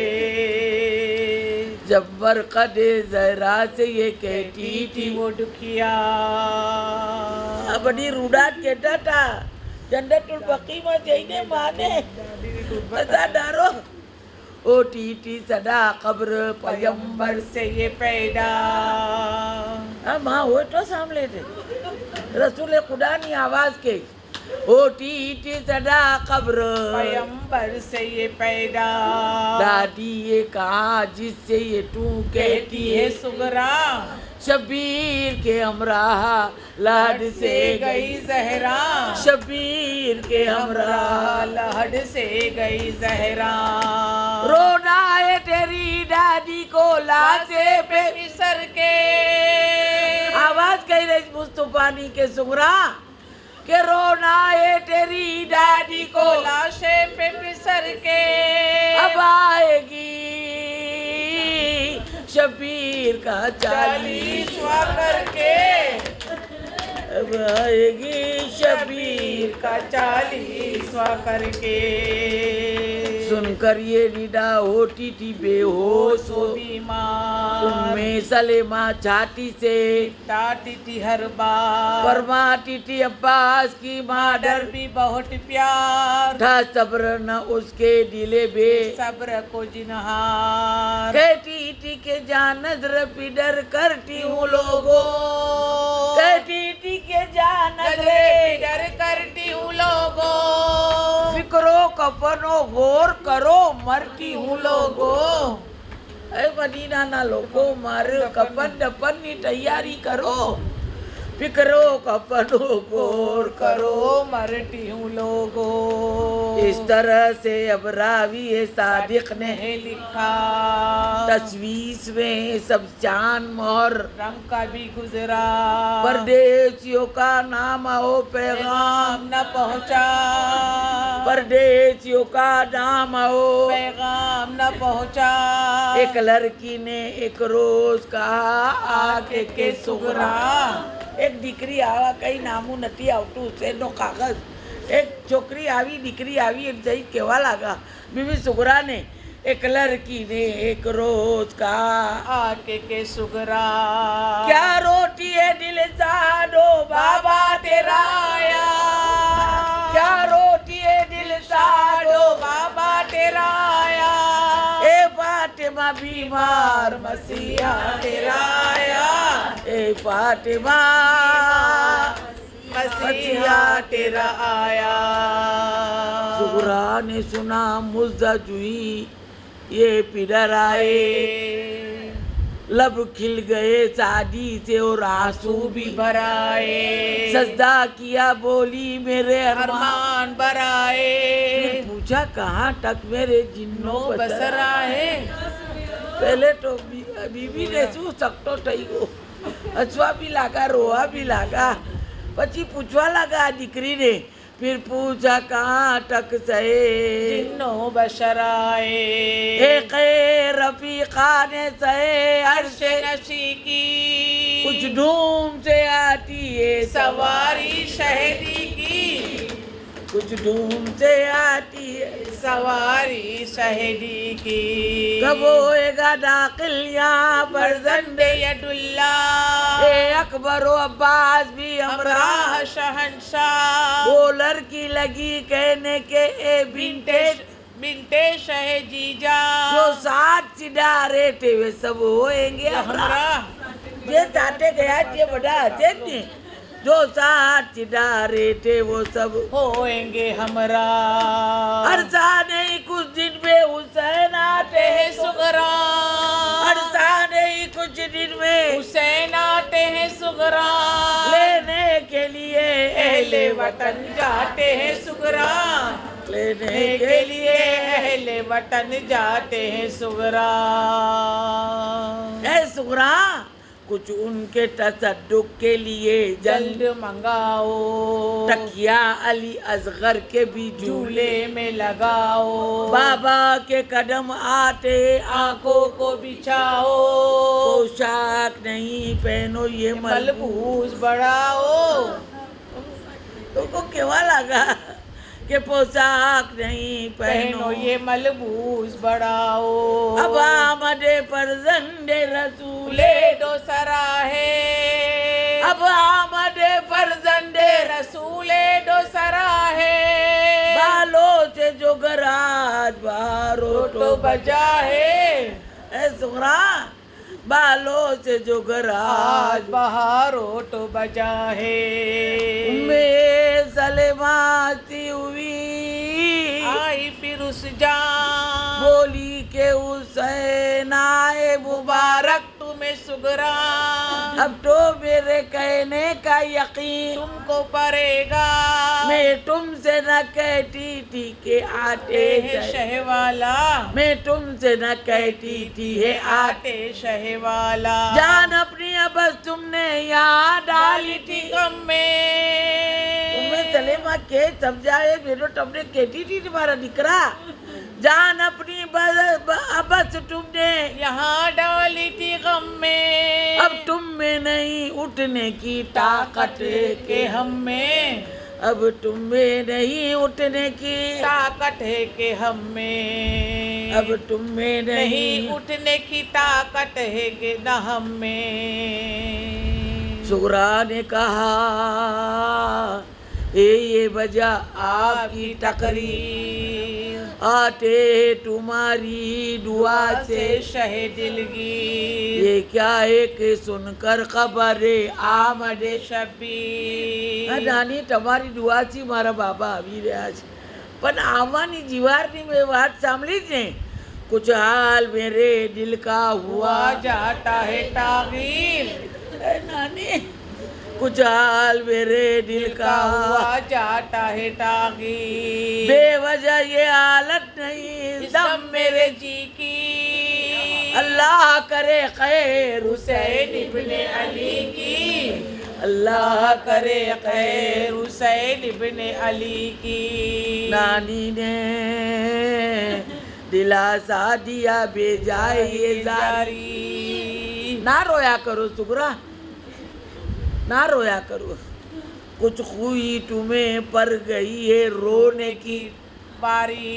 जब बरकदे जहरा से ये कहती थी वो दुखिया बड़ी रूडात कहता था जन्नतुल बकी में जईने माने बता डारो ओ टीटी सदा कब्र पैगंबर से ये पैदा हाँ माँ वो तो सामने थे रसूल खुदा की आवाज के ओ टीटी सदा कब्र पैगंबर से ये पैदा दादी ये कहा जिससे ये तू कहती है सुगरा शबीर के हमराह लाड से गई जहरा शबीर के हमराह लहड से गई जहरा रोना है तेरी दादी को लाशे पे फिसर के आवाज कही रही मुस्तफानी के सुगरा के रोना है तेरी दादी को लाशे पे फिसर के अब आएगी शबीर का 40वां करके अब आएगी शबीर का 40वां करके सुनकर ये निदा होती थी बेहोश सो बीमार उम्मे सलेमा छाती से टाटी थी हर बार फरमाती थी अब्बास की माँ डर डर भी बहुत प्यार था सब्र न उसके दिले बे सब्र को जिनहार कहती थी के जान नजर पिडर करती हूँ लोगों कहती थी के जान नजर डर करती हूँ लोगों फिक्रों का कफनो गौर करो मरती हूँ लोगो ए मदीनाના લોકો મારે કફન દફનની તૈયારી કરો फिक्रो कफनो गौर करो मरती हूँ लोगो इस तरह से अब रावी सादिक ने लिखा तस्वीर में सब चांद मोहर रंग का भी गुजरा परदेसियों का नाम आओ पैगाम न पहुँचा परदेसियों का नाम आओ पैगाम न पहुँचा एक लड़की ने एक रोज कहा आके के सुगरा एक દીકરી આવા કઈ નામું નથી આવતું શેરનો કાગળ એક છોકરી આવી દીકરી આવી એમ જઈ કહેવા લાગા બીબી સુગરાને एक लड़की ने एक रोज कहा आके के सुगरा क्या रोटी है दिल साडो बाबा तेरा आया क्या रोटी है दिल साडो बाबा तेरा आया ए फातिमा बीमार मसीहा तेरा आया ए फातिमा मसीहा तेरा आया सुगरा ने सुना मुज्जा जुई ये पिडर आए लब खिल गए शादी से और आंसू भी भराए सजदा किया बोली मेरे अरमान बराए फिर पूछा कहाँ तक मेरे जिन्नो बसरा है पहले तो बीबी ने शू सकतो થઈ ગયો હસવા भी लागा रोआ भी लागा પછી પૂછવા લાગા દીકરીને फिर पूछा कहाँ तक सहे जिन्नो बशराए एक रफीका ने सहे अर्श नशी की कुछ धूम से आती है सवारी शहरी की कुछ धूम से आती है सवारी शहरी की कब होएगा दाखिल यहाँ पर फर्जंदे यदुल्ला ए अकबर अब्बास भी हमरा हमराह शहंशाह वो लड़की लगी कहने के ए बिन्टे बिनते शह जीजा जो साथ सिधारे थे वे सब होएंगे हमरा जे साथे गया जे बड़ा हथे ने जो साथ सिधारे थे वो सब होएंगे हमरा अरसा नहीं कुछ दिन में हुसैन आते हैं सुगरा अरसा नहीं कुछ दिन में हुसैन आते हैं सुगरा लेने के लिए अहले वतन जाते हैं सुगरा लेने के लिए अहले वतन जाते हैं सुगरा ए सुगरा कुछ उनके तसद्दुक के लिए जल्द मंगाओ तकिया अली असगर के भी झूले में लगाओ बाबा के कदम आते आंखों को बिछाओ पोशाक नहीं पहनो ये मलबूस बढ़ाओ तुमको केवा लगा कि पोशाक नहीं पहनो ये मलबूस बढ़ाओ अब आमदे फरजंदे रसूले दो सराहे अब आमदे फरजंदे रसूले दो सराहे बालों से जो गराज बारो तो बजा है ए सुगरा बालों से जो गराज आज बहारो तो बजा है में सलेमाती हुई आई फिर उस जान बोली के हुसैन आए मुबारक तुम्हें सुगरा अब तो मेरे कहने का यकीन तुमको पड़ेगा मैं तुमसे न कहती थी कि आते है शहवाला मैं तुमसे न कहती थी है आते शहवाला जान अपनी अब तुमने यहाँ डाली थी गम में तुम्हें सलेमा के समझाए मेरे तुमने कहती थी तुम्हारा दिकरा जान अपनी बस तुमने यहाँ डाली थी गम में अब तुम में नहीं उठने की ताकत के हम में अब तुम में नहीं उठने की ताकत है के हम में अब तुम में नहीं उठने की ताकत है के न हम में सुगरा ने कहा ये वजह आपकी तकरीर आते तुम्हारी दुआ से शह दिलगी ये क्या है कि सुनकर खबर आमदे शबीर નાની તમારી દુઆથી મારા બાબા આવી રહ્યા છે પણ આવવાની જીવારની મેં વાત સાંભળી જ ને, कुछ हाल मेरे दिल का हुआ हुआ जाता है तागीर, ए नानी, कुछ हाल मेरे दिल का हुआ, हुआ जाता है तागीर, बेवजह ये हालत नहीं दम मेरे जी की, अल्लाह करे खैर हुसैन हुसैन इब्ने अली की, अल्लाह करे खैर खैर हुसैन इब्ने अली की। नानी ने दिलासा दिया बेजाए ये जारी। ना रोया करो सुगरा, ना रोया करो, कुछ हुई तुम्हें पर गई है रोने की बारी,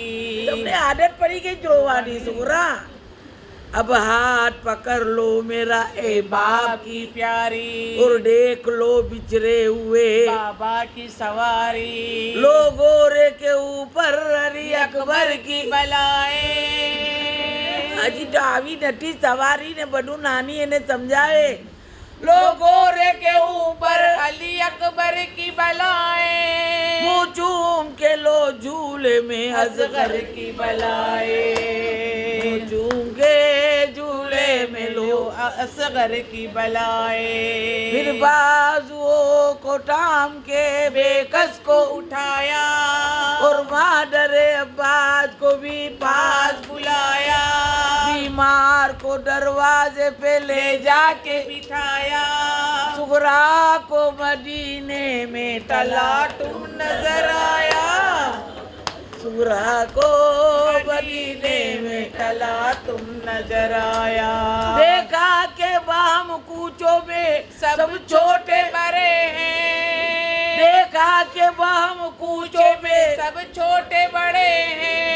तुमने आदत पड़ी गई रोवानी सुगरा। अब हाथ पकड़ लो मेरा ए बाप की प्यारी, और देख लो बिछड़े हुए बाबा की सवारी, लोगों रे के ऊपर अली अकबर की बलाए, હજી તો આવી નથી સવારી ને બધું નાની એને સમજાવે लोगों रे के ऊपर अली अकबर की बलाए, मुँह चूम के लो झूले में असगर असगर की बलाए, मुँह चूम के झूले में लो असगर की बलाए, फिर बाजुओं को थाम के बेकस को उठाया और मादरे अब्बास को भी पास पास बुलाया, बीमार को दरवाजे पे ले जाके बिठाया, सुगरा को मदीने में तला तला तुम नजर आया, सुगरा को मदीने में तला तुम नजर आया, देखा के बाम कूचों में सब छोटे बड़े हैं, देखा के बाम कूचों में सब छोटे बड़े हैं,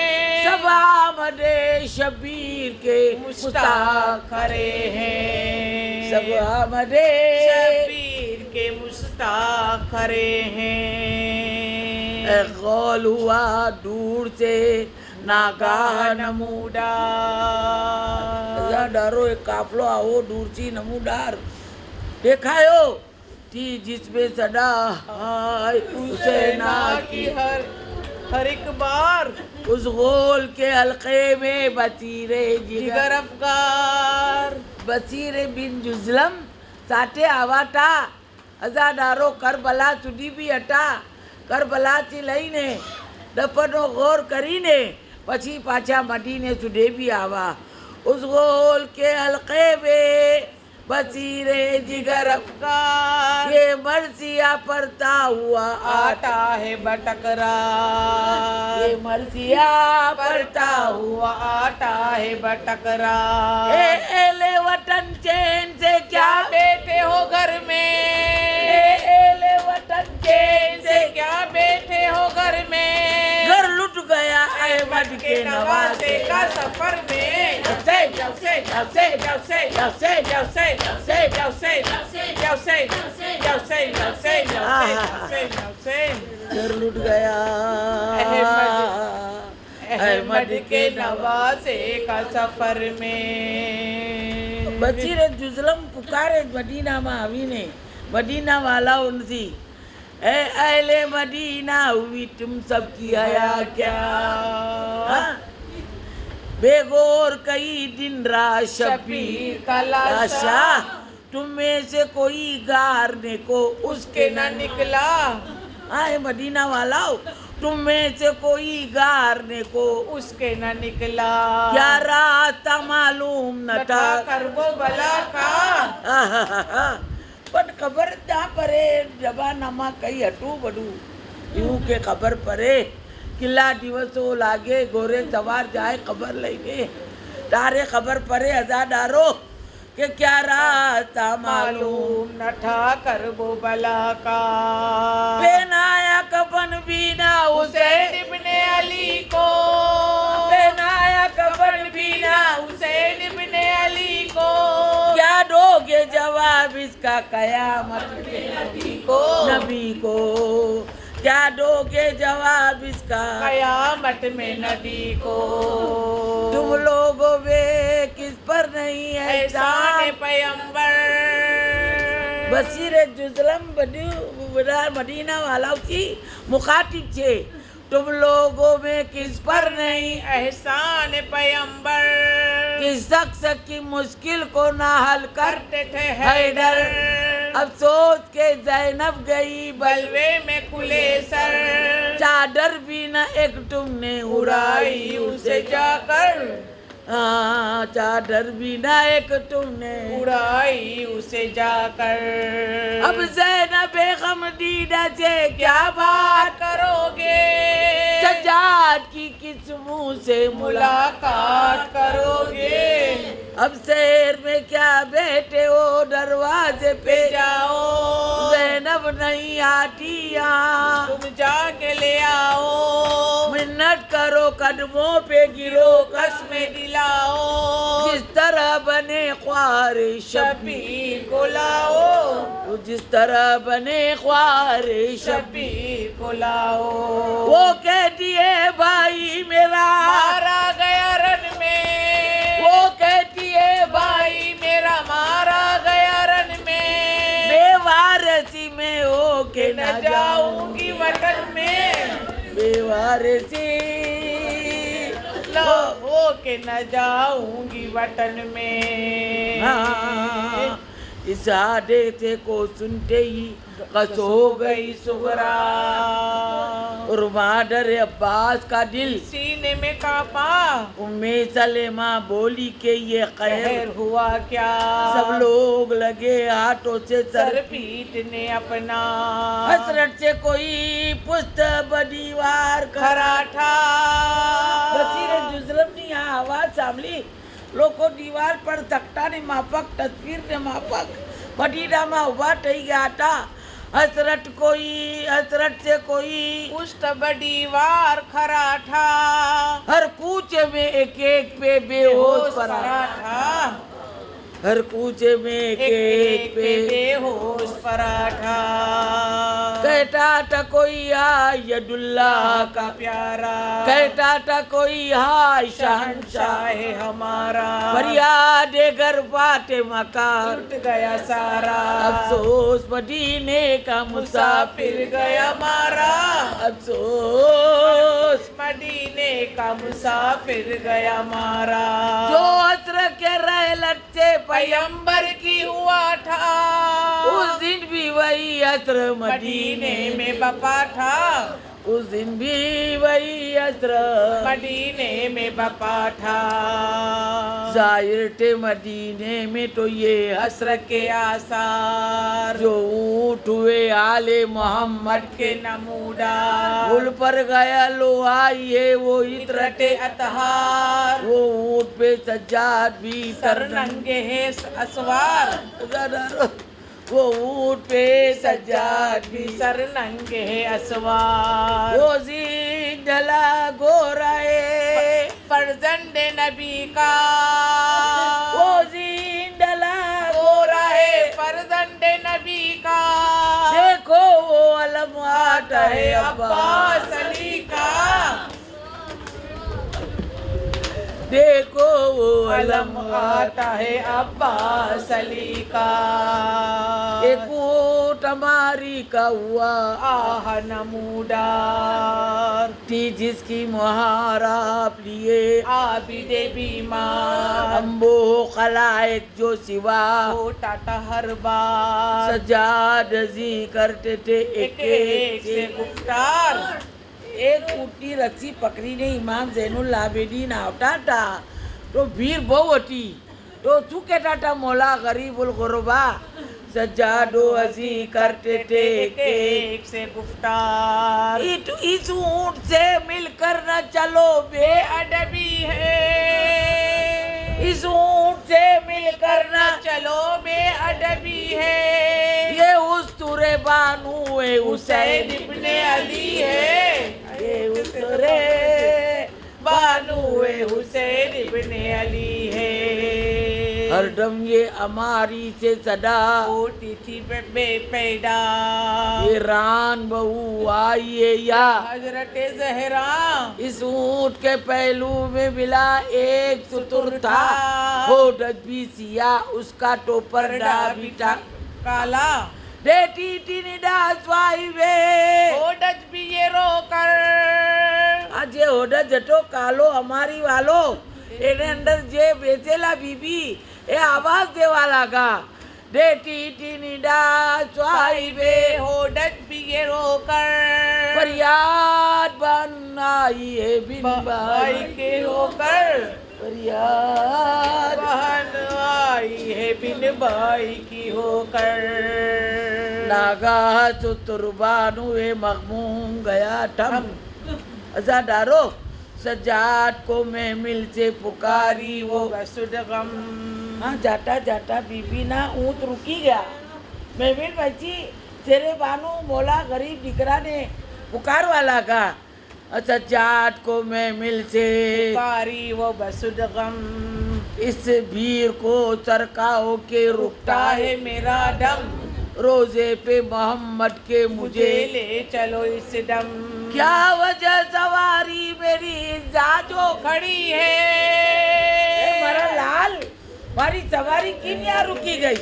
सब आमदे शबीर के मुस्ताक खरे हैं, सब आमदे शबीर के मुस्ताक खरे हैं, गौल हुआ दूर से नागाह नमूदा डरो एक काफलो आओ दूर सी नमूदार देखायो थी जिसमें सदा हाय हुसैना की हर एक बार उस गोल के हल्के में बसीरे जिगर जिगर अफगार, बसीरे बिन जुजलम साथे आवाता अजादारो करबला સુધી બી હતા કરબલાથી લઈને દફનો ગોર કરીને પછી પાછા મદીને સુધી બી આવા उस गोल के हल्के में बसीरे जिगर अफगार ये मरसिया पड़ता हुआ आता है बटकरार, ये मरसिया पड़ता पड़ता हुआ आता है बटकरार, एले वतन चैन से क्या क्या बैठे हो घर में, एले वतन चैन से क्या बैठे हो घर में, घर लुट गया अहमद के नवासे नवासे का सफर में, जबसे जबसे जबसे जबसे जबसे जबसे जबसे जबसे जबसे जबसे जबसे जबसे जबसे घर लुट गया अहमद के नवासे का सफर में, બચીરે જુઝલમ પુકારે મદીનામાં આવીને મદીના વાલાઓથી એ અહેલે મદીના હુઈ तुम सबकी आया क्या हाँ? बेगौर कई दिन रात शबीर का लाशा तुम में से कोई गारने को उसके न निकला, आए मदीना वालाओ तुम में से कोई गारने को उसके न निकला, क्या रास्ता मालूम न नटा था कर वो बला का, પણ ખબર ના પડે જમાનામાં કઈ હતું બધું એવું કે ખબર પડે કેટલા દિવસો લાગે ઘોરે સવાર જાય ખબર લઈને તારે ખબર પડે અજાદારો કે ક્યાં રાસ્તા માલુમ मालूम न था कर वो बला का, पहनाया कफन बीना हुसैन हुसैन इब्ने अली को, पहनाया कफन बीना हुसैन इब्ने अली को, क्या दोगे जवाब इसका कयामत के को नबी को क्या दोगे जवाब इसका कयामत में नबी को, तुम लोगों में किस पर नहीं है एहसान एहसान पैगंबर, બસીરે જુઝલમ બધું બધા મદીના વાલાઓથી મુખાતિબ છે तुम लोगों में किस पर नहीं एहसान पैगंबर, किस शख्स की मुश्किल को ना हल कर करते थे हैदर। हैदर। अब सोच के जैनब गई बलवे में खुले सर, चादर भी न एक तुमने उड़ाई उसे जाकर, चादर भी न एक तुमने उड़ाई उसे जाकर। अब ज़ैनब बेगम दीदा से क्या बात करोगे, सजाद की किस मुंह से मुलाकात करोगे। अब शहर में क्या बैठे हो दरवाजे पे जाओ, ज़ैनब नहीं आती यहाँ, तुम जाके ले आओ। मिन्नत करो कदमों पे गिरो कसमें दिलाओ, जिस तरह बने ख्वारे शबीर शबीर को लाओ, जिस तरह बने ख्वारे शबीर शबीर को लाओ। वो कहती है भाई मेरा मारा गया रन में, वो कहती है भाई मेरा मारा गया रन में। बेवारसी में हो के न जाऊंगी वतन में, बेवारसी हो के न जाऊंगी वतन में। हाँ, इस हादसे को सुनते ही कस हो गई सुगरा और मादर अब्बास का दिल सीने में कांपा, उम्मे सलेमा बोली के ये कहर कहर हुआ क्या। सब लोग लगे हाथों से सर सर पीटने अपना, हसरत से कोई पुस्त बदीवार खरा था। बसीरे जुजरम ने यहाँ आवाज सांभली, લોકો દીવાલ પર તકતાની માફક તસવીરને માફક બડીડામાં ઊભા થઈ ગયા હતા। हसरत से कोई पुष्ट बदीवार खरा था, हर कूचे में एक एक पे बेहोश पड़ा पराठा, हर कूचे में एक पे बेहोश पराठा। कहता था कोई हाय यदुल्लाह का प्यारा, कहता था कोई हाय शहंशाह शहंशाह हमारा। फरियाद घर फातिमा का टूट गया सारा, अफसोस मदीने का मुसाफिर मुसाफिर गया मारा। अफसोस मदीने का मुसाफिर गया मारा। जो असर के रहलत से पैगंबर की हुआ था, उस दिन भी वही असर मदीने मदीने में बपा था, उस दिन भी वही असर मदीने में बपा था। जाहिर थे मदीने में तो ये असर के आसार, जो ऊँट हुए आले मोहम्मद के के नमूदार। पुल पर गया लोहा ये वो इतरते इतरते अतहार, वो ऊँट पे सज्जाद भी सर नंगे है असवार। वो ऊँट पे सज्जाद भी सर नंगे है असवार। वो जिंदला गोराए फर्जंद नबी का, वो जिंदला गोरा है फर्जंद नबी का। देखो वो अलम आता है अब्बास अली का, देखो वो अलम आता है अब्बास अली का। एक ऊँट हमारी का हुआ आह नमूदार, थी जिसकी मुहारा लिए आबिदे बीमार। अम्बो खलाइक जो सिवा होता था हर बार, सजाद जी करते थे एक एक से गुफ्तार। एक ऊँटनी रस्सी પકડીને ઇમામ ઝૈનુલ આબેદીન આવતા હતા તો ભીડ બહુ હતી તો શું કહેતા હતા મોલા ગરીબુલ ગુરબા સજાદો હજી करते थे एक एक से गुफ्तार। इस ऊँट से मिलकर न चलो बेअदबी है, इस ऊँट से मिलकर न चलो बेअदबी है। ये उस तुरे बानू है हुसैन हुसैन इब्ने अली है, ये उस तुरे बानू है हुसैन इब्ने अली है। हरदम ये हमारी से सदा होती थी बेपैदा, ये रान बहू आई है या हजरत जहरा। इस ऊँट के पहलू में मिला एक सुतुर था हो भी सिया उसका तो पर्दा भी था काला। डेटी निडा स्वाइवे होडज भी ये रोकर આજે હોડ જટો કાલો અમારી વાલો એને અંદર જે બેસેલા બીબી એ આવાજ દેવા લાગા डेटी निडा स्वाइवे होडज भी ये रोकर फरियाद बन आई है बिन भाई के होकर फरियाद बहन आई है बिन भाई की होकर नागा चतुर्बानु ए मखमूम गया ठम अजा डारो सजाद को मैं मिल से पुकारी वो वसुदगम हाँ जाता जाता बीबी ना ऊँट रुकी गया मैं भी बची तेरे बानू बोला गरीब दिकरा ने पुकारवा लगा अच्छा जाट को मैं मिल से पुकारी वो वसुदगम इस भीड़ को चरकाओ के रुकता है मेरा दम रोजे पे मोहम्मद के मुझे ले चलो इस दम क्या वजह सवारी मेरी जाजो खड़ी ए, है मारा लाल मारी सवारी क्यों यहाँ रुकी गई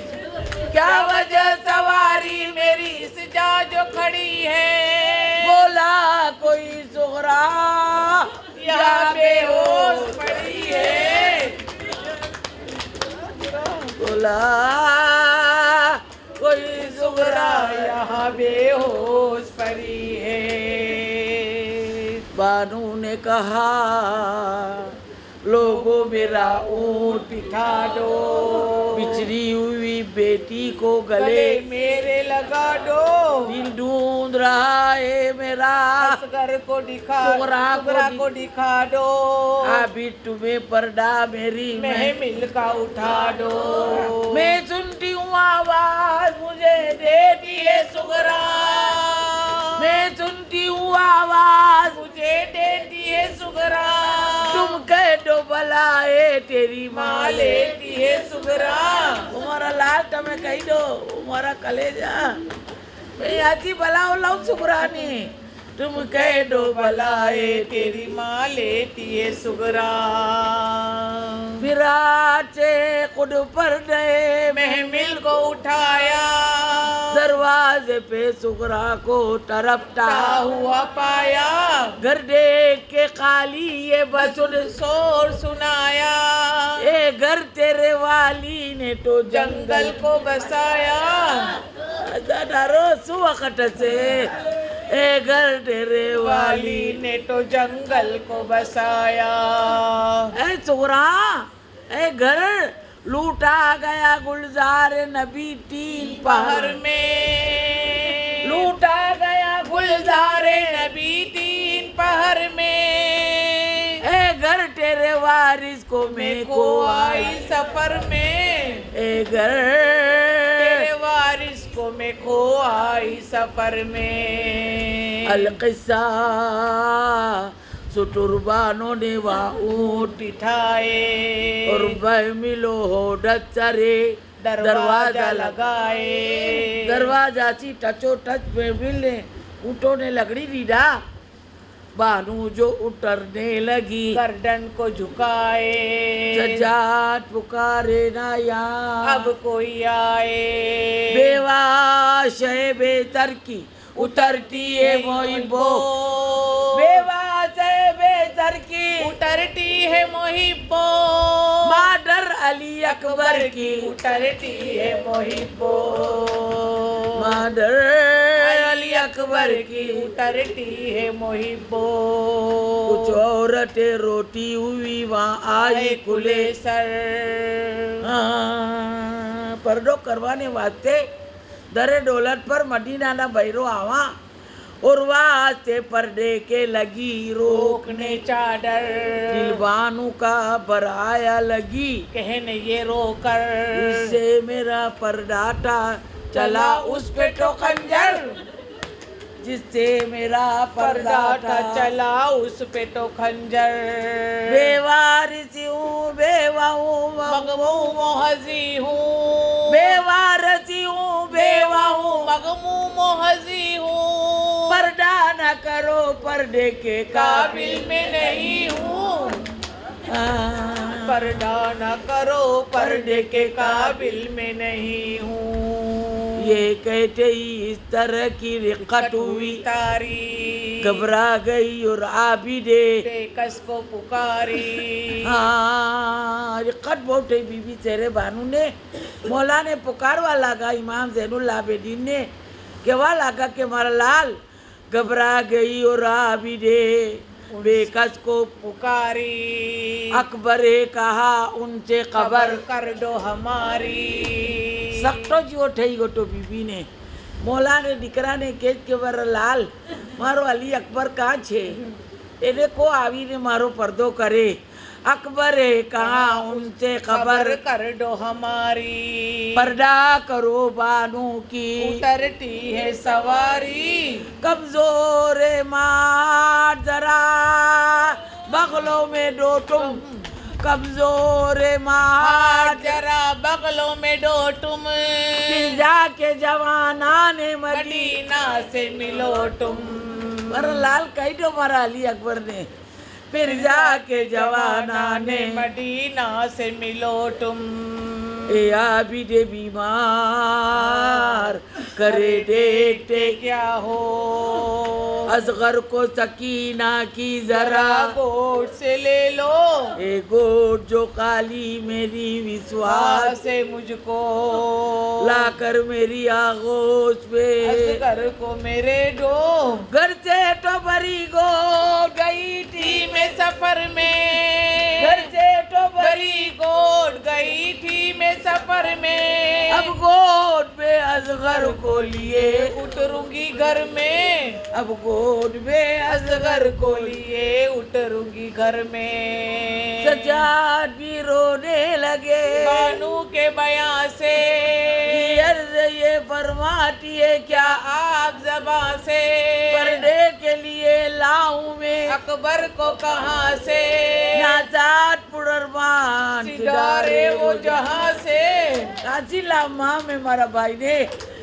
क्या वजह सवारी मेरी इस जा जो खड़ी है बोला कोई सुगरा यहाँ बेहोश पड़ी है बोला कोई सुगरा यहाँ बेहोश पड़ी है बानू ने कहा लोगों मेरा ऊँट बिठा दो बिछड़ी हुई बेटी को गले गले मेरे लगा दो दिल ढूंढ रहा है मेरा असगर को दिखा सुगरा को दिखा दो अभी तुम्हें पर्दा मेरी महमिल का उठा दो मैं सुनती हूँ आवाज मुझे देती है सुगरा मैं सुनती हूँ आवाज मुझे देती है सुगरा तुम कह दो भला है तेरी माँ माँ लेती है सुगरा तुम्हारा लाल તમે કહી દો तुम्हारा कलेजा मैं आजी भला लाऊं सुगरानी तुम कह दो भला है तेरी माँ लेती है सुगरा विराट से खुद पर गए महमिल को उठाया दरवाजे पे सुगरा को तरफता हुआ पाया घर देख के खाली ये बसुन शोर सुनाया ए घर तेरे वाली ने तो जंगल को बसाया डारो सुवकट से ए घर तेरे वाली वाली ने तो जंगल को बसाया ए सुगरा ए घर लूटा गया गुलजार नबी तीन पहर पहर में लूटा गया गुलजार नबी तीन पहर में ए घर तेरे वारिस को मैं मैं को आई सफर में ए घर तेरे वारिस को मैं खो आई सफर में अलकिस्सा सुटुरबानों ने वहाँ ऊँट बिठाए और वह मिलो हो डचरे दरवाजा लगाए दरवाजा सी टचो टच में मिलने ऊँटों ने लकड़ी दीदा बानू जो उतरने लगी गर्दन को झुकाए सजाद पुकारे ना यहाँ अब कोई आए बेवाश है बेतर की उतरती है मोहिबो बेवाश है बेतर की उतरती है मोहिब्बो माडर अली अकबर की उतरती है मोहिब्बो माडर अली अकबर की उतरती है मोहिब्बो कुछ औरतें रोटी हुई वहाँ आई खुले सर हाँ, पर्दो करवाने वास्ते दरे डोलत पर मदीना ना भैरो आवा और वास्ते पर्दे के लगी रोकने चादर दिलबानू का बराया लगी कहने ये रोकर इससे मेरा पर्दाटा चला उस पे तो खंजर जिससे मेरा पर्दा पर्दाटा चला उस पे तो खंजर बेवारिसी हूँ बेवा हूँ मगमू मोहजी हूँ बेवारसी हूँ बेवा हूँ मगमू मोहजी हूँ पर्दा न करो पर्दे के काबिल में नहीं हूँ पर्दा न करो पर्दे के काबिल में नहीं हूँ ये कहते ही इस तरह की रिक्कत हुई, तारी घबरा गई और आबिदे बेकस को पुकारी। हाँ, रिक्कत बहुत है बीबी शेरे बानू ने। मौला ने पुकारवा लगा इमाम ज़ैनुल आबिदीन ने, कहवा लगा कि मारा लाल घबरा गई और आबिदे बेकस को पुकारी। अकबरे कहा उनसे खबर कर दो हमारी। सख्तो जीवो ठई गोटो बीबी ने। मौला ने दीकरा ने केज के वर लाल मारो अली अकबर कहाँ छे, એને को आवीने मारो पर्दो करे। अकबरे कहा उनसे खबर कर दो हमारी। पर्दा करो बानू की उतरती है सवारी। कमजोरे मार जरा बगलों में दो तुम, कमजोरे मार जरा बगलों में दो तुम। फिर जाके जवाना ने मदीना से मिलो तुम। मारा लाल कही दो मारा अली अकबर ने, फिर जाके जवाना ने मदीना से मिलो तुम। ए आबिदे बीमार करे देखते क्या हो असगर को सकीना की जरा गोद से ले लो। ए गोद जो काली मेरी विश्वास से मुझको लाकर मेरी आगोश पे असगर को मेरे दो। घर से तो बरी गोद गई थी मैं सफर में। घर से तो बरी गोद गई थी मैं सफर में। अब गोद में असगर को लिए उतरूंगी घर में। अब गोद में असगर को लिए उतरूंगी घर में। सजाद भी रोने लगे बानू के बयां से। अर्ज ये फरमाती है क्या आप ज़बां से पर्दे के लिए लाऊं मैं अकबर को कहाँ से। नाजात पुररमान सिदारे वो जहाँ से। काजिला माँ में मारा भाई ने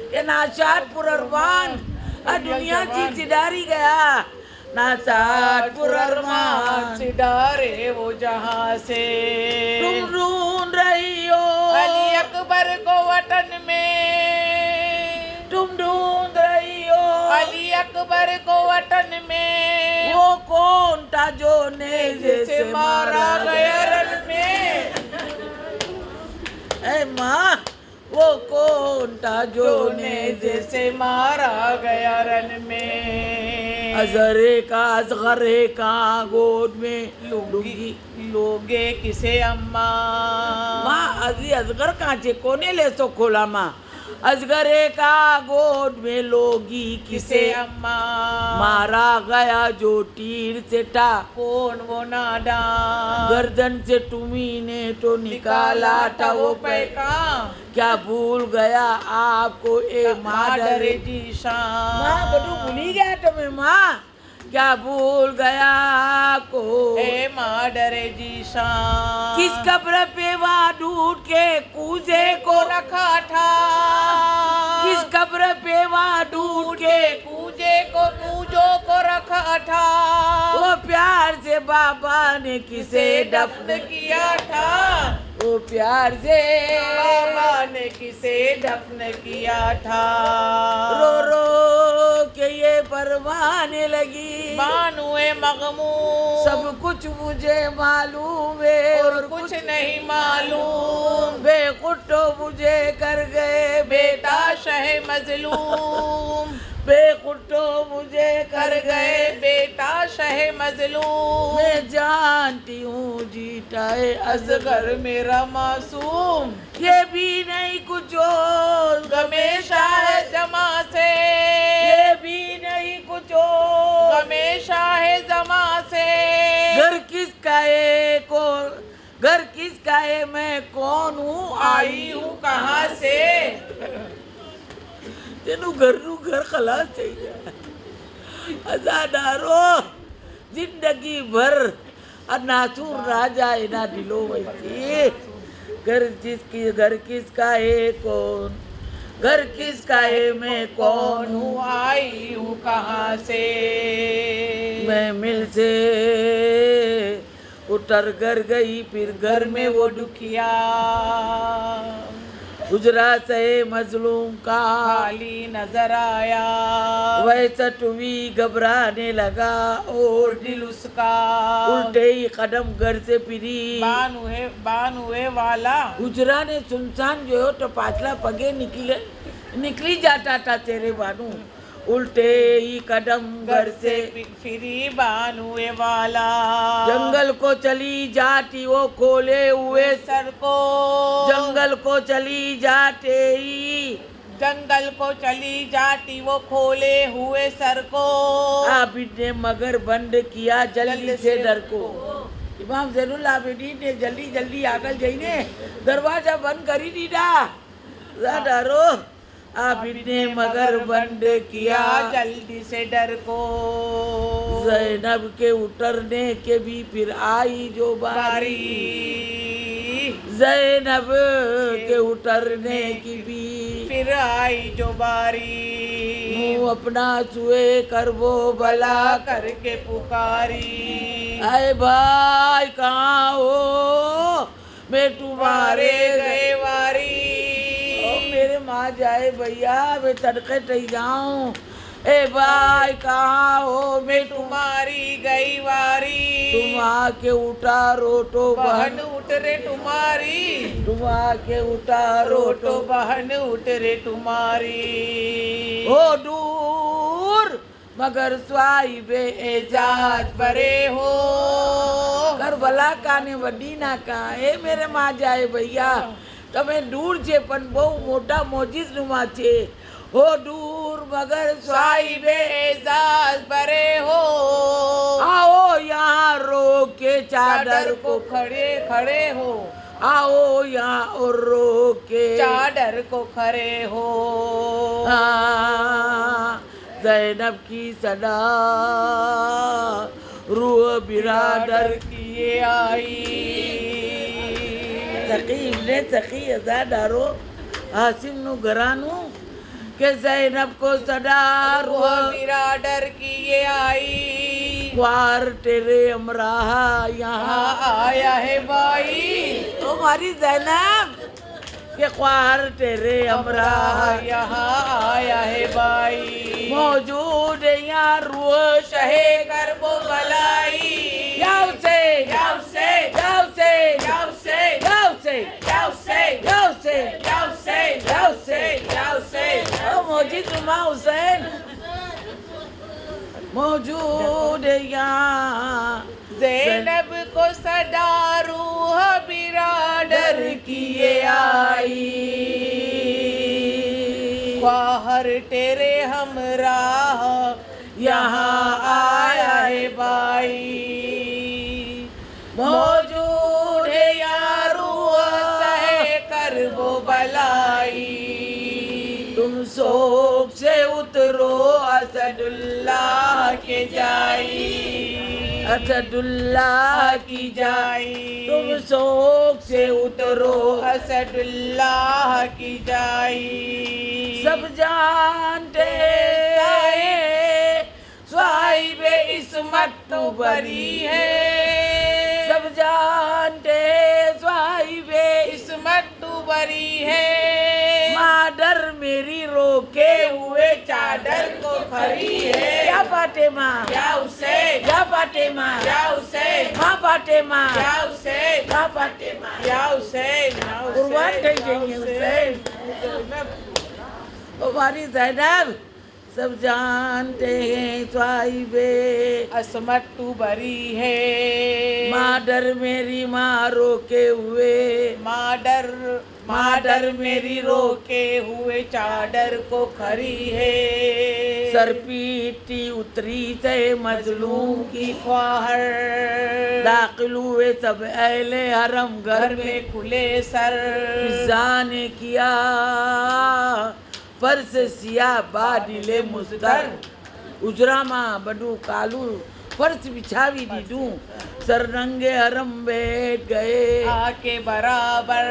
ये नाशात पुररमान दुनिया की सिदारी गया। नाशात पुररमान सिदारे वो जहाँ से। तुम ढूंढ रही हो अली अकबर को वतन में। तुम ढूंढ रही हो अली अकबर को वतन में। वो कौन था जो नेज़े से मारा गया रण में। ऐ माँ वो कौन था जो नेज़े से मारा गया रण में। अजरे का असगरे का गोद में लूंगी लोगे किसे अम्मा। माँ अजी असगर कहाँ छे कोने ले सो खोला माँ असगरे का गोद में लोगी किसे अम्मा। मारा गया जो तीर से था कौन वो नादा। गर्दन से तुम्ही ने तो निकाला था वो पैका। क्या भूल गया आपको ए मादरे जीशान। माँ बड़ू भूली गया तुम्हें माँ क्या भूल गया आपको ए मादरे जीशान। किस कब्र पे वहाँ ढूंढ के कूजे को रखा था। किस कब्र पे वहाँ ढूंढ के कूजे को कूजो को रखा था। वो प्यार से बाबा ने किसे दफन किया था। वो प्यार से बाबा ने किसे दफन किया था। रो रो के ये परवाने लगी बानुए मगमूम। सब कुछ मुझे मालूम है और कुछ नहीं मालूम। बेकुटो मुझे कर गए बेटा शह मजलूम। बेकुटो मुझे कर गए बेटा शह मजलूम। मैं जानती हूँ जीता है असगर मेरा मासूम। ये भी नहीं कुछ और हमेशा है जमा से। ये भी नहीं कुछ और हमेशा है जमा से। घर किसका है घर किसका है मैं कौन हूँ आई हूँ कहाँ से। तेनू घरनू घर खलास થઈ જાય અજાદારો જિંદગી ભર આ નાચુર રાજા એના દિલો વચ્ચે घर किसका है कौन घर किसका है मैं कौन हूँ आई हूँ कहाँ से। मैं मिल से उतर कर गई फिर घर में वो दुखिया। उजरा से मजलूम का खाली नजर आया। वैसा टुवी घबराने लगा और दिल उसका उल्टे ही कदम घर से फिरी। बानुए वाला उजरा ने सुनसान जो है तो पाछला पगे निकली जाता था तेरे बानू। उल्टे ही कदम घर से फिरी बानुए वाला। जंगल को चली जाती वो खोले हुए सर को जंगल को चली जाते ही जंगल को चली जाती वो खोले हुए सर को। आबिद ने मगर बंद किया जल्दी से डर को। इमाम ज़ैनुल आबिदीन ने जल्दी जल्दी आगल जईने दरवाजा बंद करी दीदा डरो। आबिद ने मगर बंद किया जल्दी से डर को। ज़ैनब के उतरने के भी फिर आई जो बारी। ज़ैनब के उतरने की भी फिर आई जो बारी। मुँह अपना सुए कर वो भला करके पुकारी। आए भाई कहाँ हो मैं तुम्हारे गए वारी। मेरे माँ जाए भैया मैं तड़के टही जाऊं। ए भाई कहाँ हो मैं तुम्हारी गई वारी। तुम आके उतारो तो बहन उतरे तुम्हारी। तुम आके उतारो तो बहन उतरे तुम्हारी। हो दूर मगर स्वाहिबे एजाज परे हो। करबला काने वडी ना का ए मेरे माँ जाए भैया તમે દૂર છે પણ બહુ મોટા મોજીજ નુમા છે હો દૂર મગર સાહિબે एजाज परे हो। आओ यहाँ रोक के चादर को खड़े खड़े हो। आओ यहाँ और रोक के चादर को खड़े हो। ज़ैनब की सदा रूह बिरादर किए आई। सकीब ने सकी अजा डारो हासिम नु घरानू के ज़ैनब को सदा रूह बिरादर किए आई। ख्वार तेरे अमराहा यहाँ आया है भाई। तुम्हारी ज़ैनब के ख्वार तेरे अमराहा यहाँ आया है भाई। मौजूद यहाँ रूह शहे कर वो भलाई। याव से याव से याव से याव से याव से याव से याव से याव से याव से याव से। मौजूद नुमा हुसैन मौजूद यहाँ ज़ैनब को सदा रूह बिरादर किए आई। ख्वाहर तेरे हमराह यहाँ आया है भाई। मौजूद है यार सहे कर वो भलाई। तुम शोक से उतरो असदुल्लाह के जाई। असदुल्लाह की जाई। तुम शोक से उतरो असदुल्लाह की जाई। सब जानते स्वाहिबे इस्मत तो बरी है। सब जानते स्वाहिबे इस्मत तो बरी है। मादर मेरी रोके हुए चादर को खरी है। क्या फातिमा क्या उसे क्या फातिमा क्या उसे माँ फातिमा क्या उसे क्या फातिमा क्या उसे कुर्बान થઈ જઈએ हुसैन हमारी ज़ैनब सब जानते हैं स्वाहिबे असमत तू बरी है। मादर मेरी माँ रोके हुए माडर मेरी रोके हुए चादर को खरी है। सर पीटी उतरी से मजलूम की ख्वाहर। दाखिल हुए सब अहले हरम घर में खुले सर। फिजा ने किया फर्श सिया बादिले मुस्तर उजरा मां बडू कालू फर्श बिछावी दीदू सररंगे हरम बैठ गए आके बराबर।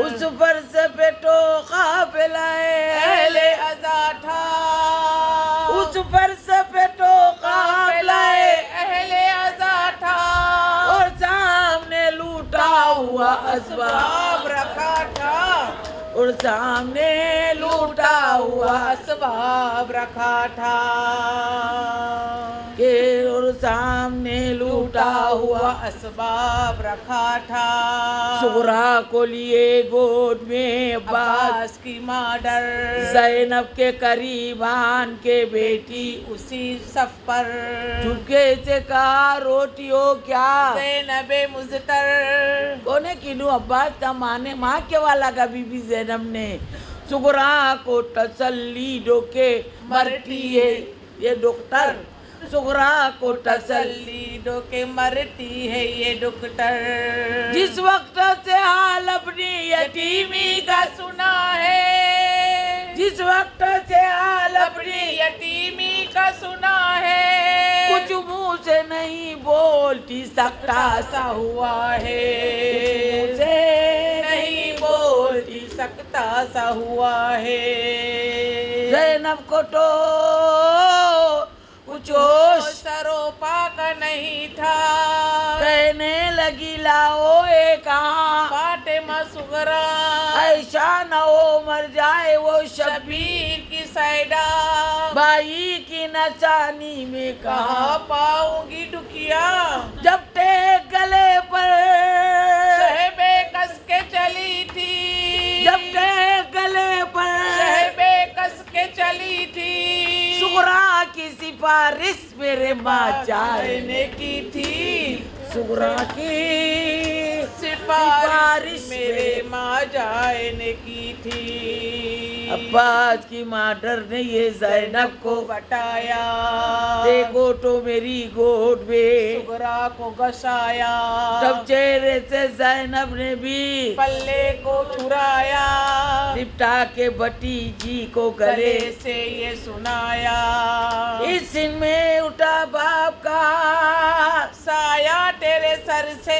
उस फर्श पे तो काफिलाए अहले अज़ा था। उस फर्श पे तो काफिलाए अहले अज़ा था। और सामने लूटा हुआ असबाब रखा था। और सामने लूटा हुआ असबाब रखा था के और सामने लूटा हुआ असबाब रखा था सुगरा को लिए गोद में अब्बास अब्बास की माडर ज़ैनब के करीब आन के बेटी उसी सफ पर चुपके से कहा रोटी हो क्या ज़ैनबे मुज़तर कोने किनू अब्बास था माने माँ के वाला का बीबी ज़ैनब ने सुगरा को तसल्ली दो के मरती है ये डॉक्टर सुगरा को तसल्ली तसल्ली दो के मरती है ये डॉक्टर जिस वक्त से हाल अपनी यतीमी का सुना है जिस वक्त से हाल अपनी यतीमी का सुना है कुछ मुंह से नहीं बोलती सकता सा हुआ है से नहीं बोलती सकता सा हुआ है ज़ैनब को तो कुछ जो होश सरोपा का नहीं था कहने लगी लाओ एक कहाँ फातिमा सुगरा ऐसा न हो मर जाए वो शबीर शबीर की सैदा भाई की नचानी में कहाँ कहा पाऊंगी डुकिया जब टेक गले पर शहबे कस के चली थी जब टेक गले पर शहबे कस के चली थी सुगरा की सिफारिश मेरे माँ चाहे ने की थी सुगरा की सिफारिश मेरे माँ जाए ने की थी अब्बास की माडर ने ये ज़ैनब को बताया देखो तो मेरी गोद में सुगरा को घसाया तब चेहरे से ज़ैनब ने भी पल्ले को छुराया लिपटा के भतीजी को गले गले से ये सुनाया इस दिन में उठा बाप का साया तेरे सर से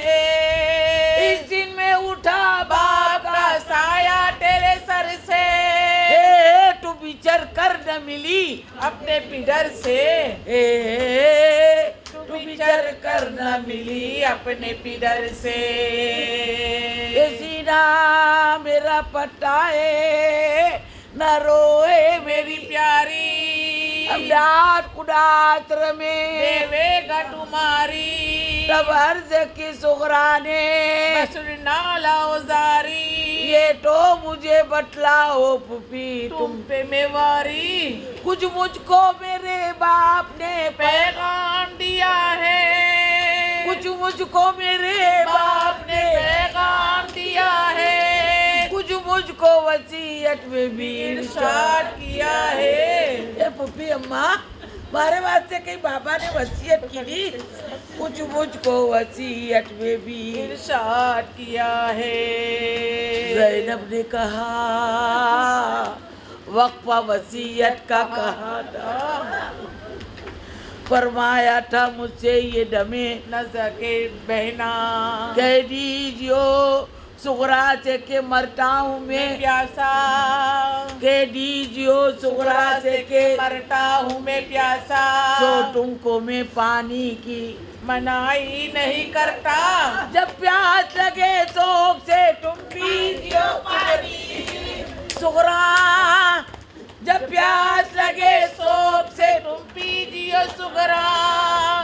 इस दिन में उठा बाप का साया तेरे सर से तू बिचर कर न मिली अपने पिडर से तू बिचर कर न मिली अपने पिडर से ये सीना मेरा पटाए न रोए मेरी प्यारी अब डांट कुडात में देवेगा तुम्हारी तब अर्ज की सुगरा ने बसुरना लाओजारी ये तो मुझे बतलाओ पुपी तुम पे मेवारी कुछ मुझको मेरे बाप ने पैगाम दिया है कुछ मुझको मेरे बाप ने पैगाम दिया है कुछ मुझको वसीयत में भी इरशाद किया है ये पुप्पी अम्मा मारे वास्ते कहीं बाबा ने वसीयत की थी कुछ मुझको वसीयत में भी इरशाद किया है ज़ैनब ने कहा वक्फा वसीयत का कहा था फरमाया था मुझसे ये दमे नजर के बहना कह दीजियो सुगरा से के मरता हूँ मैं प्यासा कह दीजियो सुगरा से के मरता हूँ मैं प्यासा सो तुमको मैं पानी की मनाई नहीं करता जब प्यास लगे शौक से तुम पीजियो पानी सुगरा जब प्यास लगे शौक से तुम पीजियो सुगरा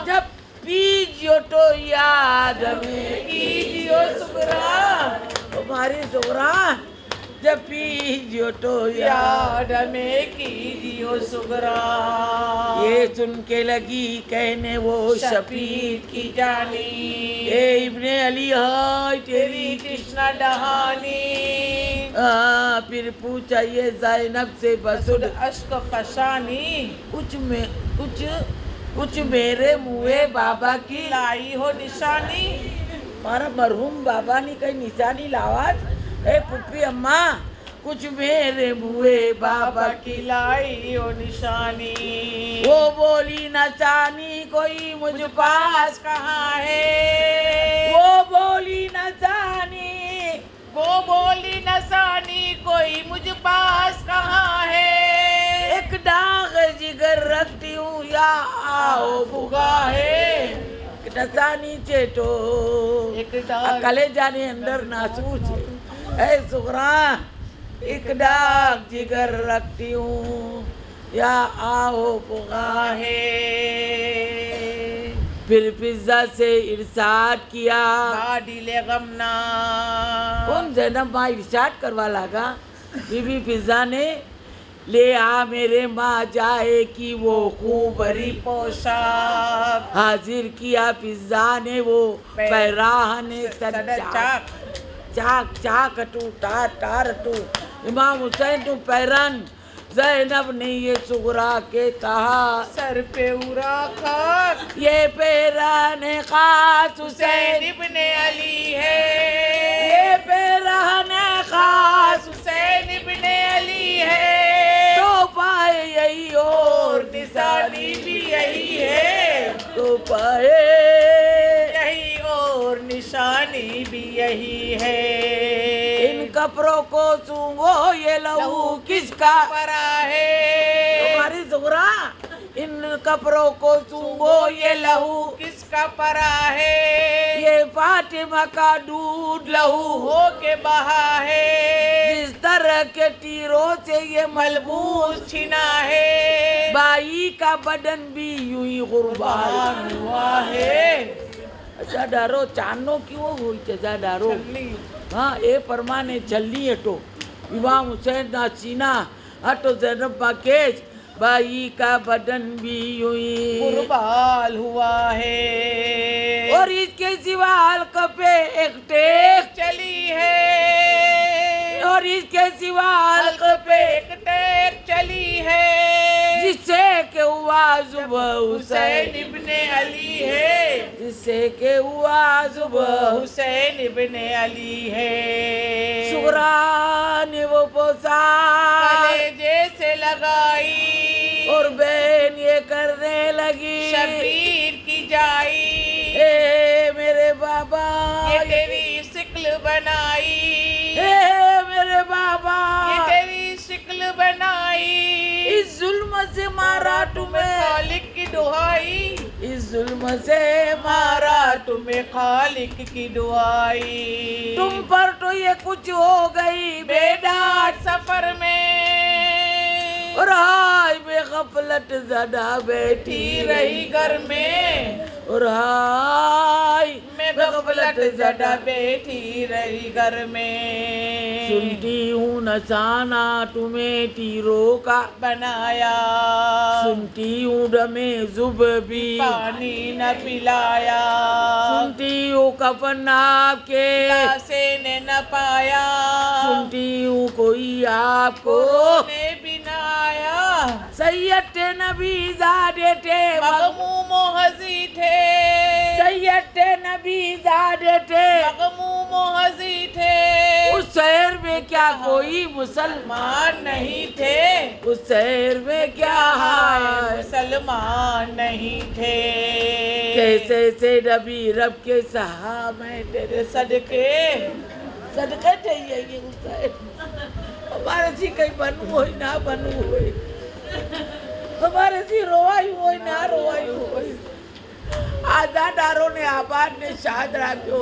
जब पीजियो तो याद में पीजियो सुगरा तुम्हारी सुगरा जब पीजियो तो याद याद में कीजियो सुगरा ये सुन के लगी कहने वो शबीर की जानी ए इब्ने अली हाय तेरी तेरी कृष्णा डहानी फिर पूछा ये ज़ैनब से बसुद अश्क फशानी कुछ मेरे मुए बाबा की लाई हो निशानी मारा मरहूम बाबा ने कहीं निशानी लावात ए पुप्पी अम्मा कुछ मेरे मुए बाबा की लाई हो निशानी वो बोली नचानी कोई मुझ पास कहाँ है वो बोली नचानी वो बोली नसानी कोई मुझ पास कहाँ है एक दाग जिगर रखती हूँ या आओ फुगा है नचानी छे तो एक दाग कले जाने अंदर नासूर छे ए सुगरा एक डाक जिगर रखती हूँ या आओ पुकाहे। फिर पिज्जा से इरशाद किया बाडिले गमना। कौन जैनब माँ इरशाद करवा लगा? बीबी पिज्जा ने ले आ मेरे माँ जाए कि वो खूबरी पोशाक। हाजिर किया पिज्जा ने वो पैराहन चाक। चाक चाक टू टार टार टू। इमाम हुसैन टू पैरन। जैनब ने ये सुगरा के कहा सर पे उड़ा खाक। ये पैरान खास हुसैन हुसैन, इब्ने अली है। ये पैरान खास हुसैन इब्ने अली है। तो पाए यही और निशानी भी यही है। तो पाए यही और निशानी भी यही है। इन कपड़ों को सूंघो ये लहू किसका परा है। तुम्हारी सुगरा, इन कपड़ों को सूंघो ये लहू किसका परा है। ये फातिमा का दूध लहू हो के बहा है। जिस तरह के तीरों से ये मलबूस छिना है। बाई का बदन भी यूं ही कुर्बान हुआ है। अच्छा डारो चानो क्यों हुई चा डारो हाँ ए परमाने जल्दी हटो। इमाम हुसैन ना सीना हटो जैनब बाकेज बाई का बदन भी यूं ही कुर्बान हुआ है। और इसके सिवा हल्क पे एक टेक चली है। और इसके सिवा हल्क हल्क पे एक टेक चली है। जिससे के हुआ सुबह हुसैन हुसैन इब्ने अली है। जिससे के हुआ सुबह हुसैन इब्ने अली है। सुगरा ने वो पोशाक कलेजे से लगाई। और बहन ये करने लगी शबीर की जाई। ए मेरे बाबा ये तेरी शिक्ल बनाई। ए मेरे बाबा ये तेरी शिक्ल बनाई। इस जुल्म से मारा तुम्हें खालिक की दुहाई। इस जुल्म से मारा तुम्हें खालिक की दुआई। तुम पर तो ये कुछ हो गई बेदार सफर में। और हाय बेगफलत ज़दा बैठी रही घर में। और हाय मैं गफलत ज़दा बैठी रही घर में। सुनती हूँ नशाना तुम्हें तीरों का बनाया। सुनती हूँ डमे जुब भी पानी न पिलाया। सुनती हूँ कफन आपके लाशे ने न पाया। सुनती हूँ कोई आपको ने भी न आया। सैयद नबी ज़ादे थे मगमूम व हज़ी थे। सैयद नबी ज़ादे थे मगमूम व हज़ी थे। उस शहर में क्या कोई मुसलमान मान नहीं थे। उस शहर में क्या है मुसलमान नहीं थे। कैसे से नबी रब के सहा मैं तेरे सदके सदका चाहिए ये हुसैन हमारे सी कहीं बनू हो ना बनू हो हमारे सी रोवाई हो ना रोवाई हो आजादारों ने आबाद ने शाद राखो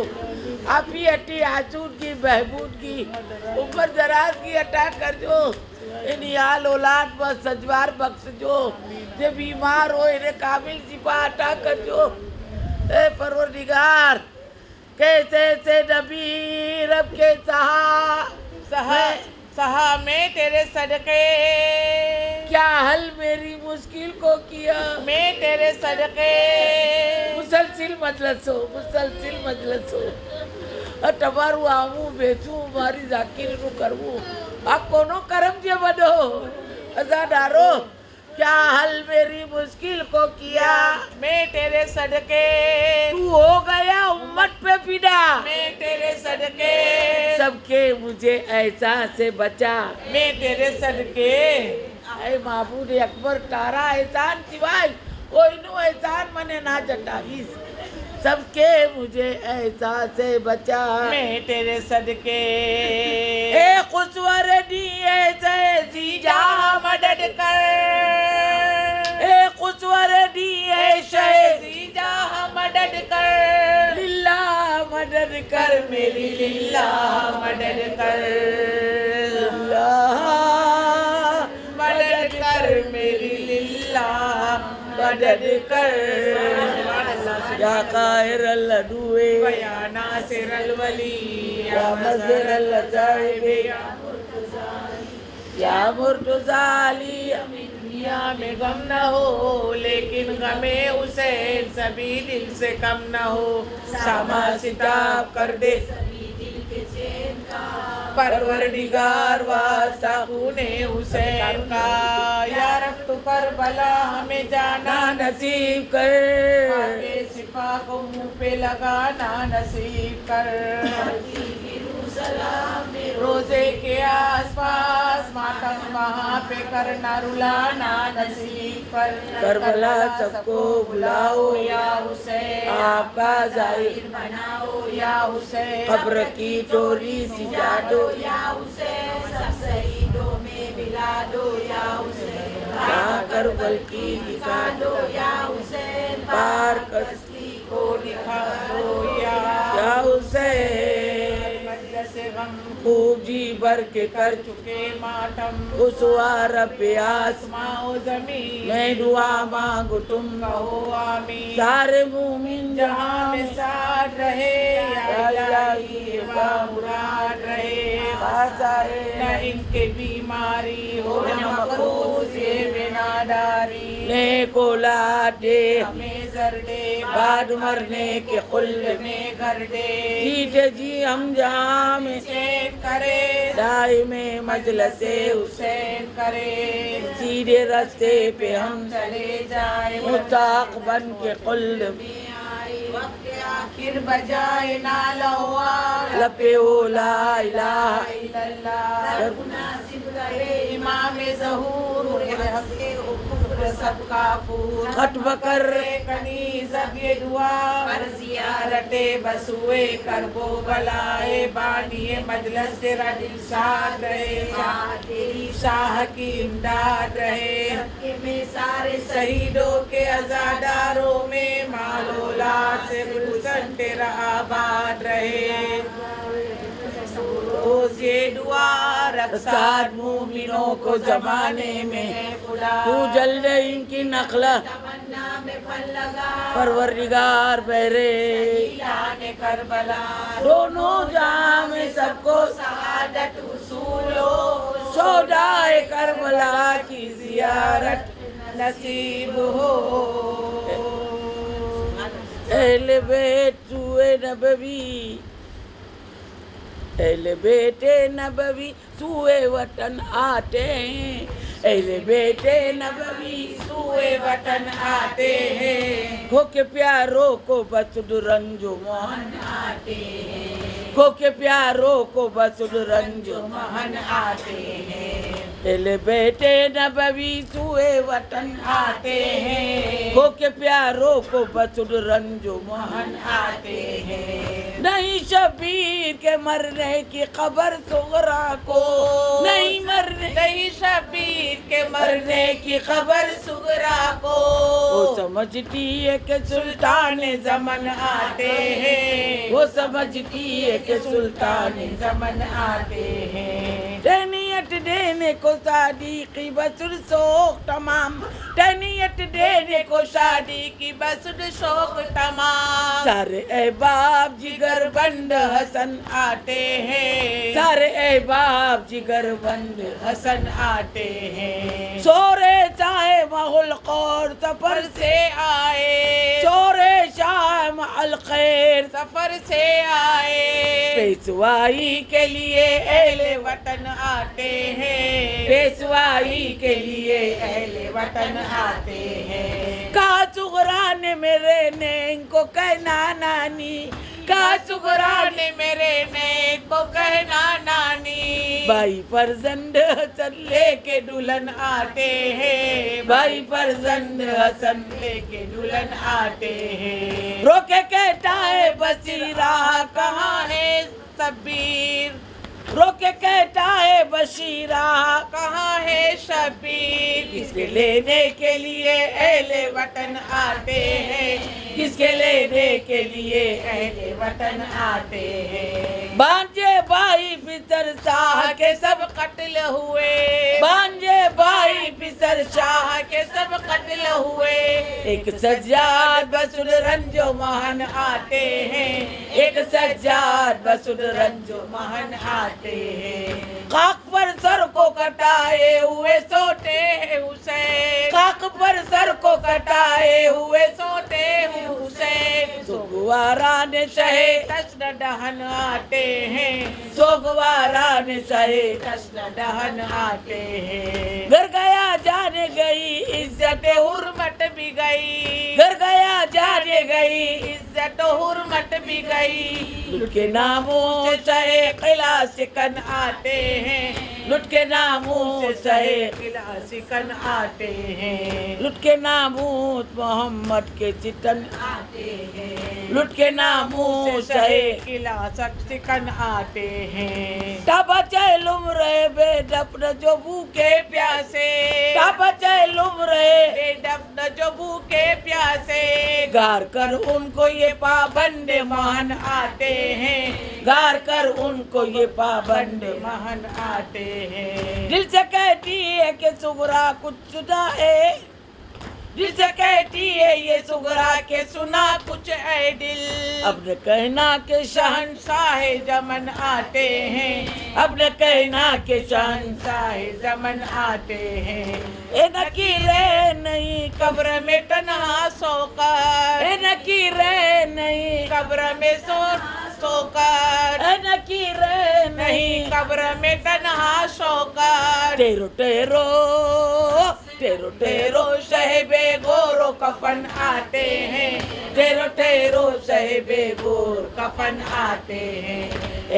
आपी अटी आसूद की बहबूद की ऊपर दराज की अटा कर जो इन याल औलाद बस सजवार बख्श जो जे बीमार हो इन्हें काबिल सिपा अटा कर जो ए परवरदिगार कैसे से नबी रब के सहा में तेरे सदके। क्या हल मेरी मुश्किल को किया मैं तेरे सदके। मुसलसिल मजलस हो તમારું આવું બેચું મારી જાકીરનું કરવું આ કોનો કરમ છે બધો અજાદારો क्या हल मेरी मुश्किल को किया मैं तेरे सदके। तू हो गया उम्मत पे फिदा मैं तेरे सदके। सबके मुझे ऐसा से बचा मैं तेरे सदके। ऐ महबूद अकबर तारा एहसान सिवाय कोईનું एहसान મને ના જટાવીશ सबके मुझे ऐसा से बचा मैं तेरे सदके। ए खुशवर दी ऐसे जीजा मदद कर। ए खुशवर दी ऐसे जीजा मदद कर। लिल्ला मदद कर कर मेरी लिल्ला मदद कर। लिल्ला मदद कर या काहिरल अदुए या नासिरल वली या मज़हरल अजाइबे या मुर्तज़ाली दुनिया में गम न हो लेकिन गमे हुसैन सभी दिल से कम न हो। सामा सिताब कर दे परवरदिगार वास्ता तूने हुसैन का या रब तू करबला हमें जाना नसीब कर आगे सिपा को मुंह पे लगाना नसीब कर। रोजे के आसपास मातम वहाँ पे करना रुलाना नसीब कर। करबला सबको बुलाओ या हुसैन आपका जाहिर बनाओ या हुसैन कब्र की चोरी सिजा दो या हुसैन सब शहीदों में मिला दो या हुसैन या करबल की दिखा दो या हुसैन पार कर को दिखा दो या हुसैन मजलिस गम खूब जी भर के कर चुके मातम उसवार प्यास आसमाओ जमीन मैं दुआ मांगू तुम कहो आमीन। सारे मुमिन जहाँ जहाँ में में साथ रहे या इलाही वा मुराद रहे पास आए न इनके बीमारी हो न मकरूज ये बिनादारी। नेक औलाद दे हमें जर दे बाद मरने के खुल्द में घर दे जीते जी हम जहाँ में चैन करे दाई में मजलसे हुसैन करे सीधे रास्ते पे हम चले जाए मुताक बन के खुल्द वक्त आखिर बजाए नाला हुआ लपे ओला इलाहा इल्लल्लाह मुनासिब करे इमाम ज़हूर से कुफ्र सबका फूल खट बकर कनीज़ अब ये दुआ पर जियारते बसुए करबो बलाए बानिए मजलिस तेरा दिल साथ रहे तेरी शाह की इमदाद रहे के में सारे शहीदों के अज़ादारों में मालोला से गुलशन तेरा आबाद रहे। रोज़ ये दुआ साथ मुमिनों को जमाने में तू जल्द इनकी नखला तमन्ना में फल लगा परवरदिगार बहरे लाने करबला दोनों जहां में सबको शहादत उसूलो सौदाए करबला की जियारत नसीब हो। अहले बेत सुए नबवी अहले बेटे नबवी सुए वतन आते हैं अहले बेटे नबवी सुए वतन आते हैं खो के प्यारों को बसुद रंजो मोहन आते हैं खो के प्यारों को बसुद रंजो महन आते हैं अहले बेटे नबवी सुए वतन आते हैं खो के प्यारों को बसुद रंजो मोहन आते हैं नहीं शबीर के मरने की खबर सुगरा को नहीं मरने नहीं शबीर के मरने की खबर सुगरा को वो समझती है कि सुल्तान जमन आते हैं वो समझती है कि सुल्तान जमन आते हैं तहनीयत देने को शादी की बसुर शौक तमाम तहनीयत देने को शादी की बसुद शौक तमाम सारे अहबाब जिगर बंद हसन आते हैं सारे अहबाब जिगर बंद हसन आते हैं सोरे चाहे माहौल और सफर से आए सोरे शाम अल खैर सफर से आए पेशवाई के लिए अहले वतन आते हैं पेशवाई के लिए अहले वतन आते हैं कहा सुगरा ने मेरे ने इनको कहना नानी कहा सुगरा ने मेरे ने को कहना नानी भाई फरजंद हसन लेके दुल्हन आते हैं भाई फरजंद हसन लेके दुल्हन आते हैं रोके कहता है बसीरा कहाँ है शबीर रोके कहता है बशीरा कहाँ है शबीर किसके लेने के लिए अहले वतन आते हैं किसके लेने के लिए अहले वतन आते हैं। भांजे भाई पितर शाह के सब कत्ल हुए, भांजे भाई पितर शाह शाह के सब कत्ल हुए। एक सज्जाद बसुल रंजो महान आते हैं, एक सज्जाद बसुल रंजो महान आते हैं। काक पर सर को कटाए हुए सोते हैं हुसैन, काक पर सर को कटाए हुए सोते हैं हुसैन। सोगवारा ने सहे तस्न दहन आते हैं, सोगवारा ने सहे तस्न दहन आते हैं। घर गया जाने गई इज्जत हुर्मत भी गई, घर गया जाने गई इज्जत हुर्मत भी गई। लुट के नामों सहे किला सिकन आते हैं, लुट के नामों सहे किला सिकन आते हैं। लुट के नामों मोहम्मद के चितन आते हैं, लुट के नामों सहे किला सिकन आते हैं। टापा चैलुम रहे बेदफन जो भूखे प्यासे, टापा चैलुम रहे बेदफन जो भूखे प्यासे। गार कर उनको ये पाबंद महान आते हैं, गार कर उनको ये पाबंद महान आते हैं। दिल से कहती है कि सुगरा कुछ सुना है, दिल से कहती है ये सुगरा के सुना कुछ ऐ दिल। अपने कहना के शहन शहंशाह जमन आते हैं, अपने कहना के शहन शहंशाह जमन आते हैं। ए नकीरे नहीं कब्र में तन्हा सोकर, ए नकीरे नहीं कब्र में सोकर, ए नकीरे नहीं कब्र में तन्हा सोकर। टेरो टेरो टेरो टेरो साहिबे गोरो कफन आते हैं, टेरो टेरो साहिबे गोर कफन आते हैं।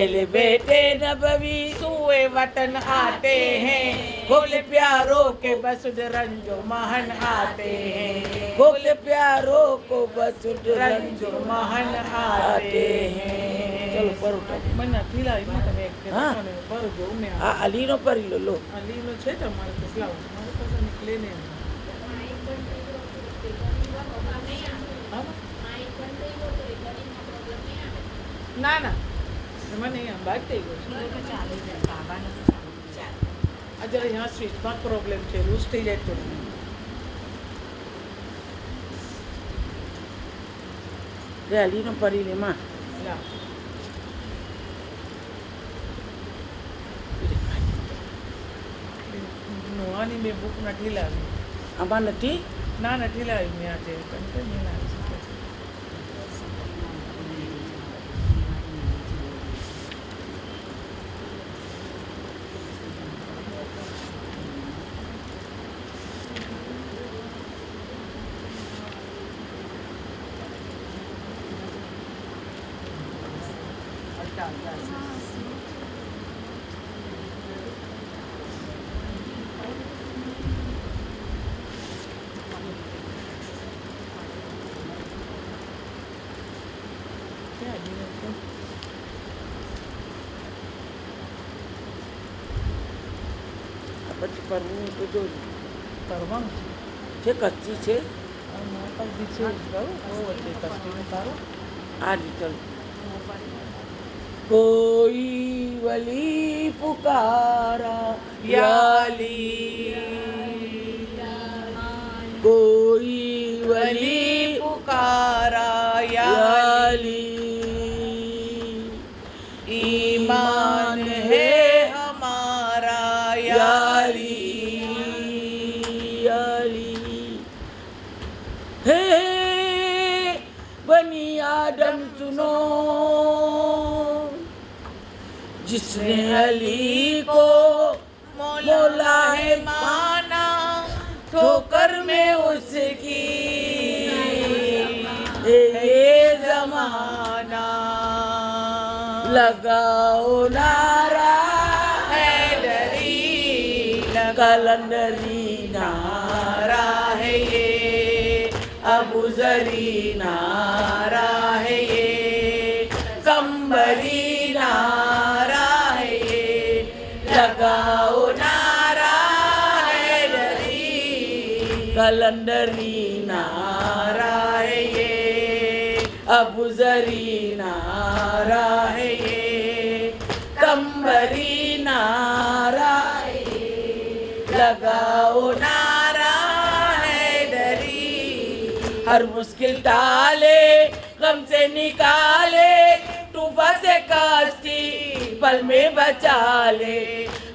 एले बेटे नबवी सुए वतन आते हैं, गोले प्यारों के बसुद रंजो महन आते हैं। गोले प्यारों को बसुद रंजो महन आते हैं। चलो परोटा મને પીલા એમાં તમે એક હા. પર જો મે આ અલીનો પરી લો અલીનો છે તમારે તો લાવો મારી પાસે નીકળે ને ના ના મને અહીંયા બાદ થઈ ગયો આ જરા અહીંયા સ્વિચમાં પ્રોબ્લેમ છે લૂઝ થઈ જાય તો રે અલીનો પરી લે માં લા નોવાની મેં બુક નથી લાવી આમાં નથી ના નથી લાવી મેં આજે કંઈ નહીં લાવી શકે છે પછી પરવું તો જો કરવાનું છે કચ્ચી છે માતા બીજે ગયું બહુ વચ્ચે કસ્ટીનું તારું આ જ ચલ कोई वली पुकारा याली कोई वली वली पुकारा याली ईमान है हमारा याली याली हे बनी आदम सुनो जिसने अली को मौला है माना ठोकर में उसकी ये जमाना लगाओ नारा हैदरी कलंदरी नारा है ये अबू जरी नारा है ये कंबरी नारा है ये लगाओ नारा हैदरी कलंदरी नारा है ये अबूजरी नारा है ये, कंबरी नारा है ये, लगाओ नारा हैदरी। हर मुश्किल टाले, गम से निकाले, तूफान से कश्ती पल में बचा ले।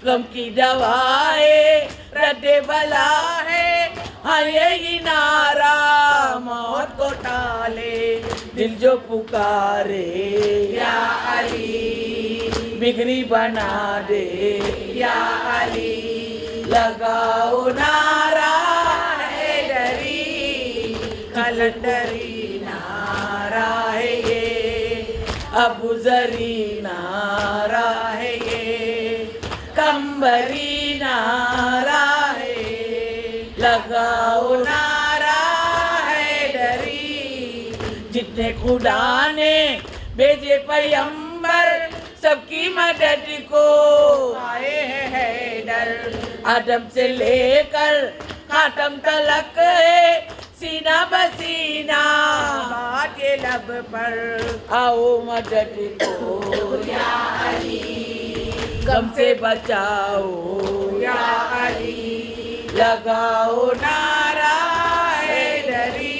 गम की दवा है, रद्दे बला है, हाँ यही नारा मौत को टाले। दिल जो पुकारे या अली, बिगड़ी बना दे या अली। लगाओ नारा हैदरी, कलंदरी नारा है ये, अबूजरी नारा है ये, कंबरी नारा है। लगाओ नारा हैदरी। जितने खुदा ने भेजे पैगंबर, सबकी मदद को आए हैं हैदर। आदम से लेकर खातम तलक है, सीना बसीना बात ये लब पर। आओ मदद को या अली, गम से बचाओ या अली। लगाओ नारा हैदरी,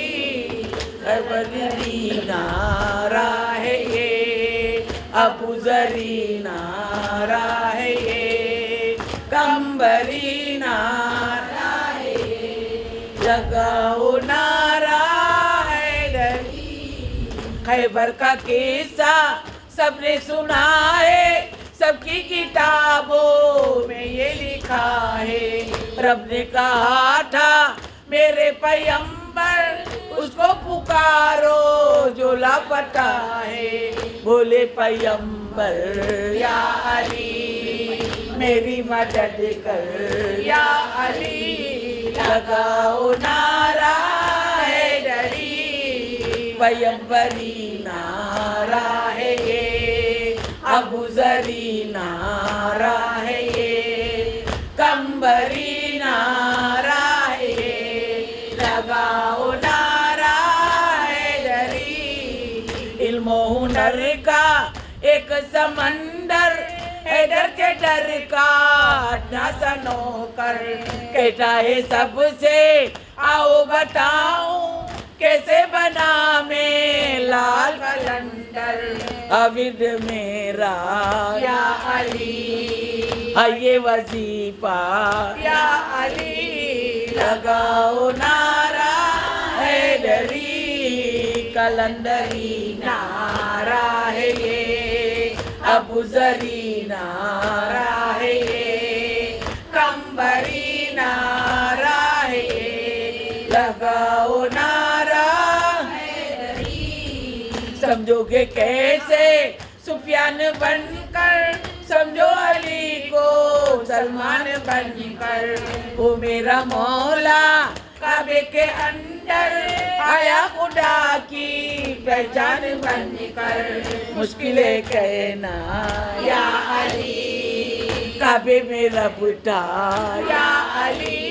अबूजरी नारा है ये, अबूजरी नारा है ये, कंबरी नारा है ये। लगाओ नारा हैदरी। खैबर का किस्सा सबने सुना है, सबकी किताबों में ये लिखा है। रब ने कहा था मेरे पैगंबर, उसको पुकारो जो लापता है। बोले पैगंबर या अली, मेरी मदद कर या अली। लगाओ नारा हैदरी, पैगंबरी नारा है ये, अबूजरी नारा है ये, कंबरी नारा है ये। लगाओ नारा हैदरी। इल्म हुनर का एक समंदर, हैदर के डर का ना सनोकर। कहता है सबसे आओ बताऊं, कैसे बना मैं लाल कलंदर। अविद मेरा या अली, ये वजीफा या अली। लगाओ नारा हैदरी, कलंदरी नारा है ये, अबूजरी नारा है ये, कंबरी नारा है ये। लगाओ नारा हैदरी। समझोगे कैसे सुफियान बनकर, समझो अली को सलमान बनकर। वो मेरा मौला काबे के अंदर आया खुदा की पहचान बनकर। मुश्किलें कहना या अली, काबे में रब था या अली।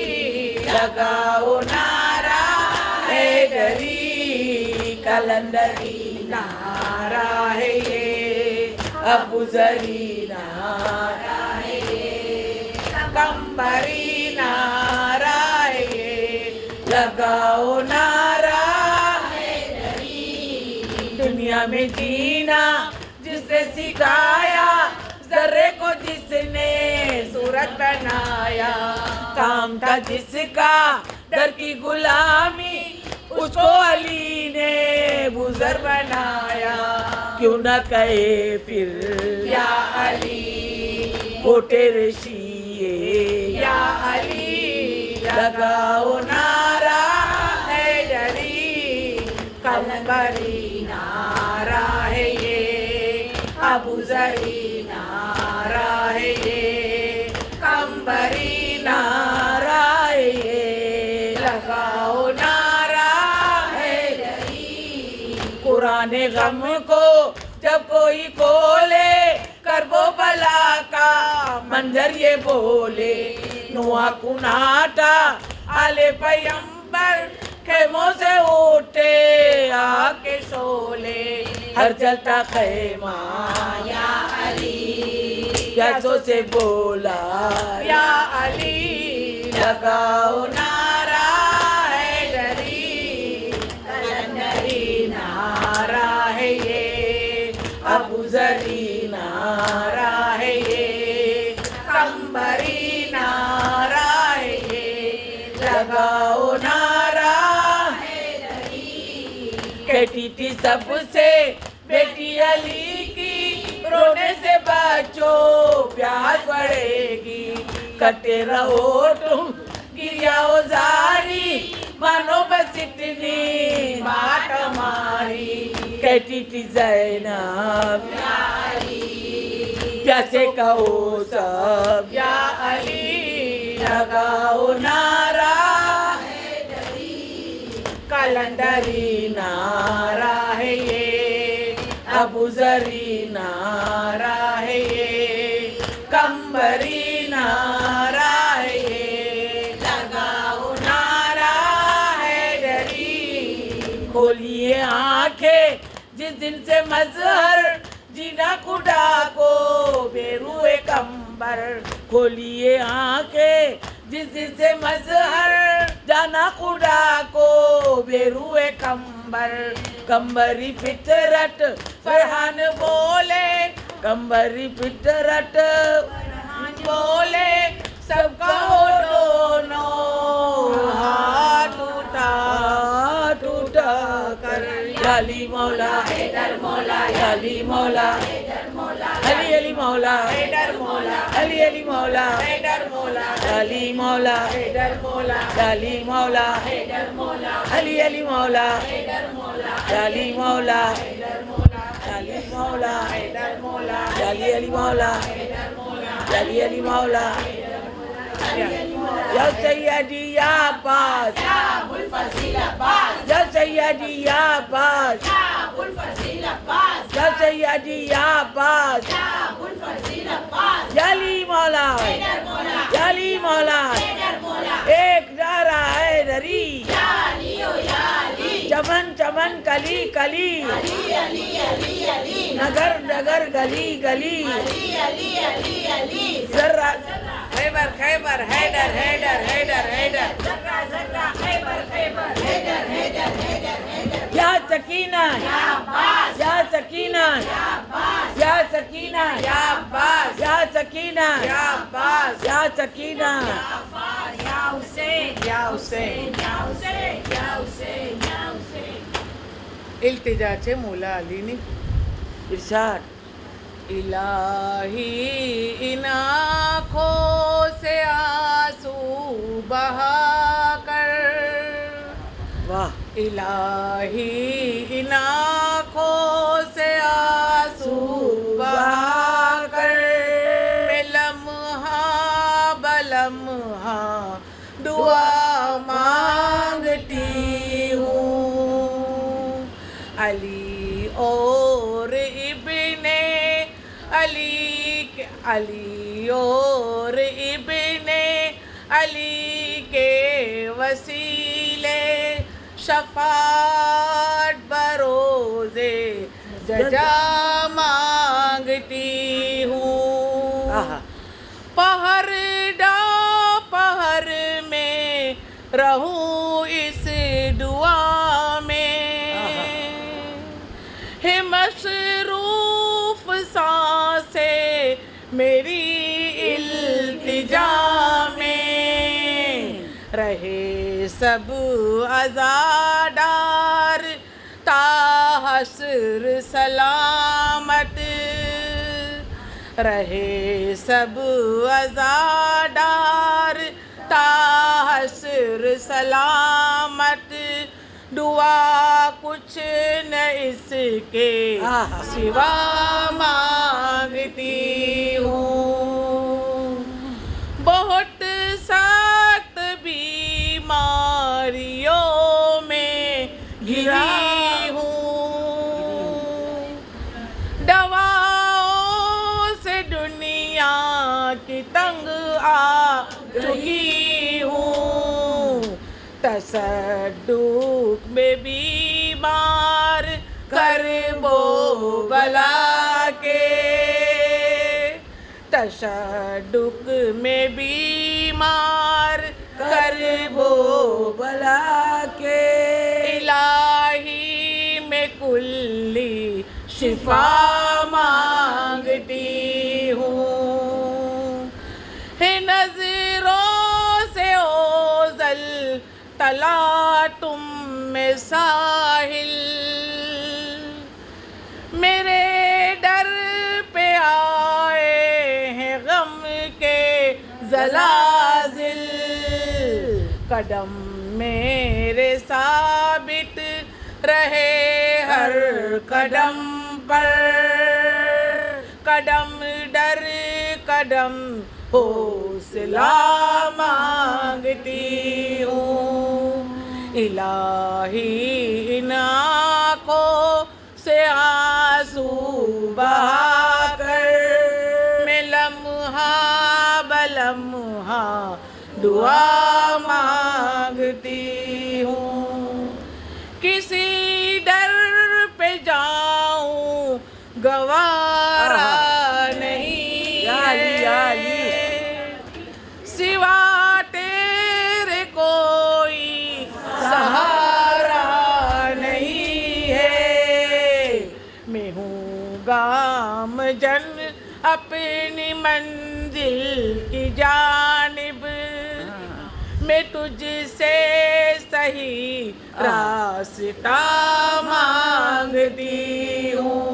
लगाओ नारा हैदरी, कलंदरी नारा है ये, अबूजरी नारा है ये, कंबरी नारा है ये। लगाओ नारा हैदरी। दुनिया में जीना जिसने सिखाया, जर्रे को जिसने सूरत बनाया। काम था जिसका दर की गुलामी, उसको अली ने बुज़र बनाया। क्यों न कहे फिर या अली, वो तेरे शिये या अली। लगाओ नारा हैदरी, कंबरी नारा है ये, अबूजरी नारा है ये, कंबरी नारा है ये। लगाओ नारा हैदरी। पुराने गम को जब कोई खोले, करबो बला का मंजर ये बोले। नुआ कुनाटा आले पैगंबर, खेमों से उठे आके शोले। हर चलता खैमा या अली प्यासों से बोला या अली लगाओ नारा हैदरी कलंदरी नारा है ये अबू जरी नारा है ये कंबरी नारा है ये लगाओ नारा कहती थी सबसे बेटी अली की रोने से बचो प्यास बढ़ेगी कटे रहो तुम गिरियाओ जारी मानो बस इतनी बात हमारी कहती थी जैनब प्यासे कहो सब या अली लगाओ नारा कलंदरी नारा है ये अबू जरी नारा है ये कंबरी नारा है ये लगाओ नारा हैदरी खोलिए आंखें जिस दिन से मजहर जीना खुदा को बेरुए कंबर खोलिए आंखें जिस दिन से मजहर जाना खुदा को बेरुए कंबर कंबरी फितरत फरहान बोले कंबरी फितरत बोले सबका हो दोनों हाथ उठा टूटा कर अली मौला हैदर मौला अली मौला हैदर मौला अली अली मौला हैदर मौला अली अली मौला हैदर मौला अली मौला हैदर मौला अली मौला हैदर मौला अली अली मौला हैदर मौला अली मौला हैदर मौला अली मौला हैदर मौला अली अली मौला हैदर मौला अली अली मौला या सैयदी या अब्बास या अबुल फजील अब्बास या सैयदी या अब्बास या अबुल फजील अब्बास या सैयदी या अब्बास या अबुल फजील अब्बास या अली मौला हैदर मौला या अली मौला हैदर मौला एक नारा है दरी या अली ओ या अली चमन चमन कली कली अली अली अली अली नगर नगर गली गली अली अली अली अली जर्रा खैबर खैबर हैदर हैदर हैदर हैदर जर्रा जर्रा खैबर खैबर हैदर हैदर हैदर हैदर या सकीना या अब्बास या सकीना या अब्बास या सकीना या अब्बास या सकीना या अब्बास या सकीना अब्बास या हुसैन या हुसैन या हुसैन या हुसैन या हुसैन इल्तिजाचे मौला अलीनी इरशाद इलाही इन आँखों से आंसू बहा कर वाह इलाही इन आँखों से आंसू बहा कर मैं लम्हा बलम्हा दुआ मांगती हूँ अली और इब्ने अली और इब्ने अली के वसीले शफात बरोज़े जजा मांगती हूँ आहा पहर डा पहर में रहूं इस दुआ में है मसरूफ सांसें मेरी इल्तिजा में रहे सब अज़ादार ताहस्र सलामत रहे सब अज़ादार ताहस्र सलामत दुआ कुछ न इसके सिवा मांगती हूँ बहुत सख्त बीमारियों में घिरी हूँ दवाओं से दुनिया की तंग आ चुकी हूँ तसद्दुक में बीमार करबो बला के, तशद्दुक में बीमार करबो बला के, इलाही में कुल्ली शिफा मांगती हूँ। है नजरों से ओझल तला तुम में साहिल, मेरे डर पे आए हैं गम के ज़लाज़िल, कदम मेरे साबित रहे हर कदम पर, कदम दर कदम हौसला मांगती हूँ। इलाही इन आँखों से आंसू बहाकर, मैं लम्हा बलम्हा दुआ मांगती हूँ। किसी दर पे जाऊं गवारा नहीं है, सिवा तेरे कोई सहारा नहीं है। मैं हूँ गामजन अपनी मंजिल की जानिब, मैं तुझसे सही रास्ता मांगती हूँ।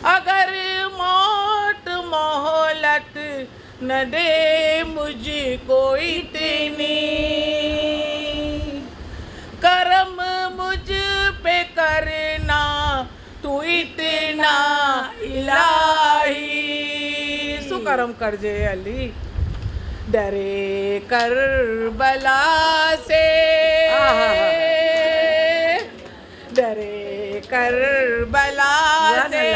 अगर मौत मोहलत न दे मुझको इतनी, करम मुझ पे करना तू इतना इलाही। सुकरम कर जे अली, डरे करबला से, डरे करबला से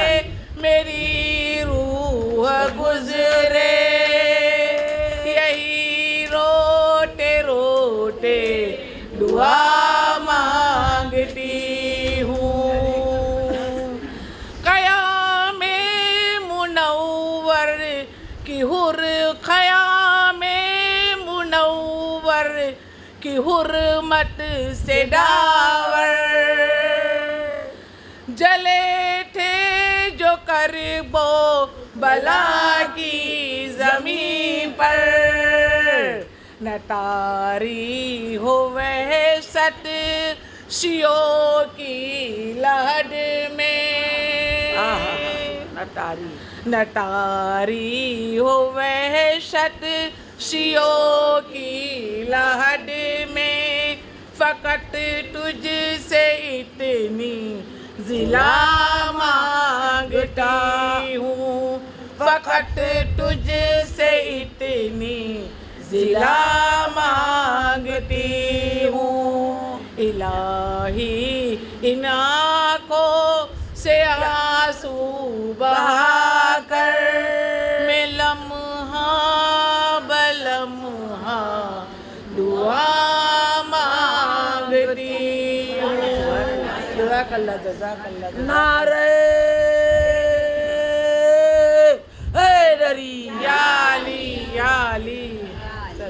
मेरी रूह गुजरे, यही रोते रोते दुआ मांगती हूँ। क़यामे मुनव्वर की हुर, क़यामे मुनव्वर की हुर्मत से डावर, जले थे जो करबो बला की ज़मीं पर, न तारी हो वहशत शियों की लहद में, न तारी हो वहशत शियों की लहद में, फ़कत तुझसे इतनी ज़िला मांगता हूँ, फ़कत तुझसे इतनी ज़िला मांगती हूँ। इलाही इन आँखों से आंसू बहाकर, मैं लम्हा बलम्हा दुआ मांगती हूँ। जज़ाकल्लाह, जज़ाकल्लाह। नारे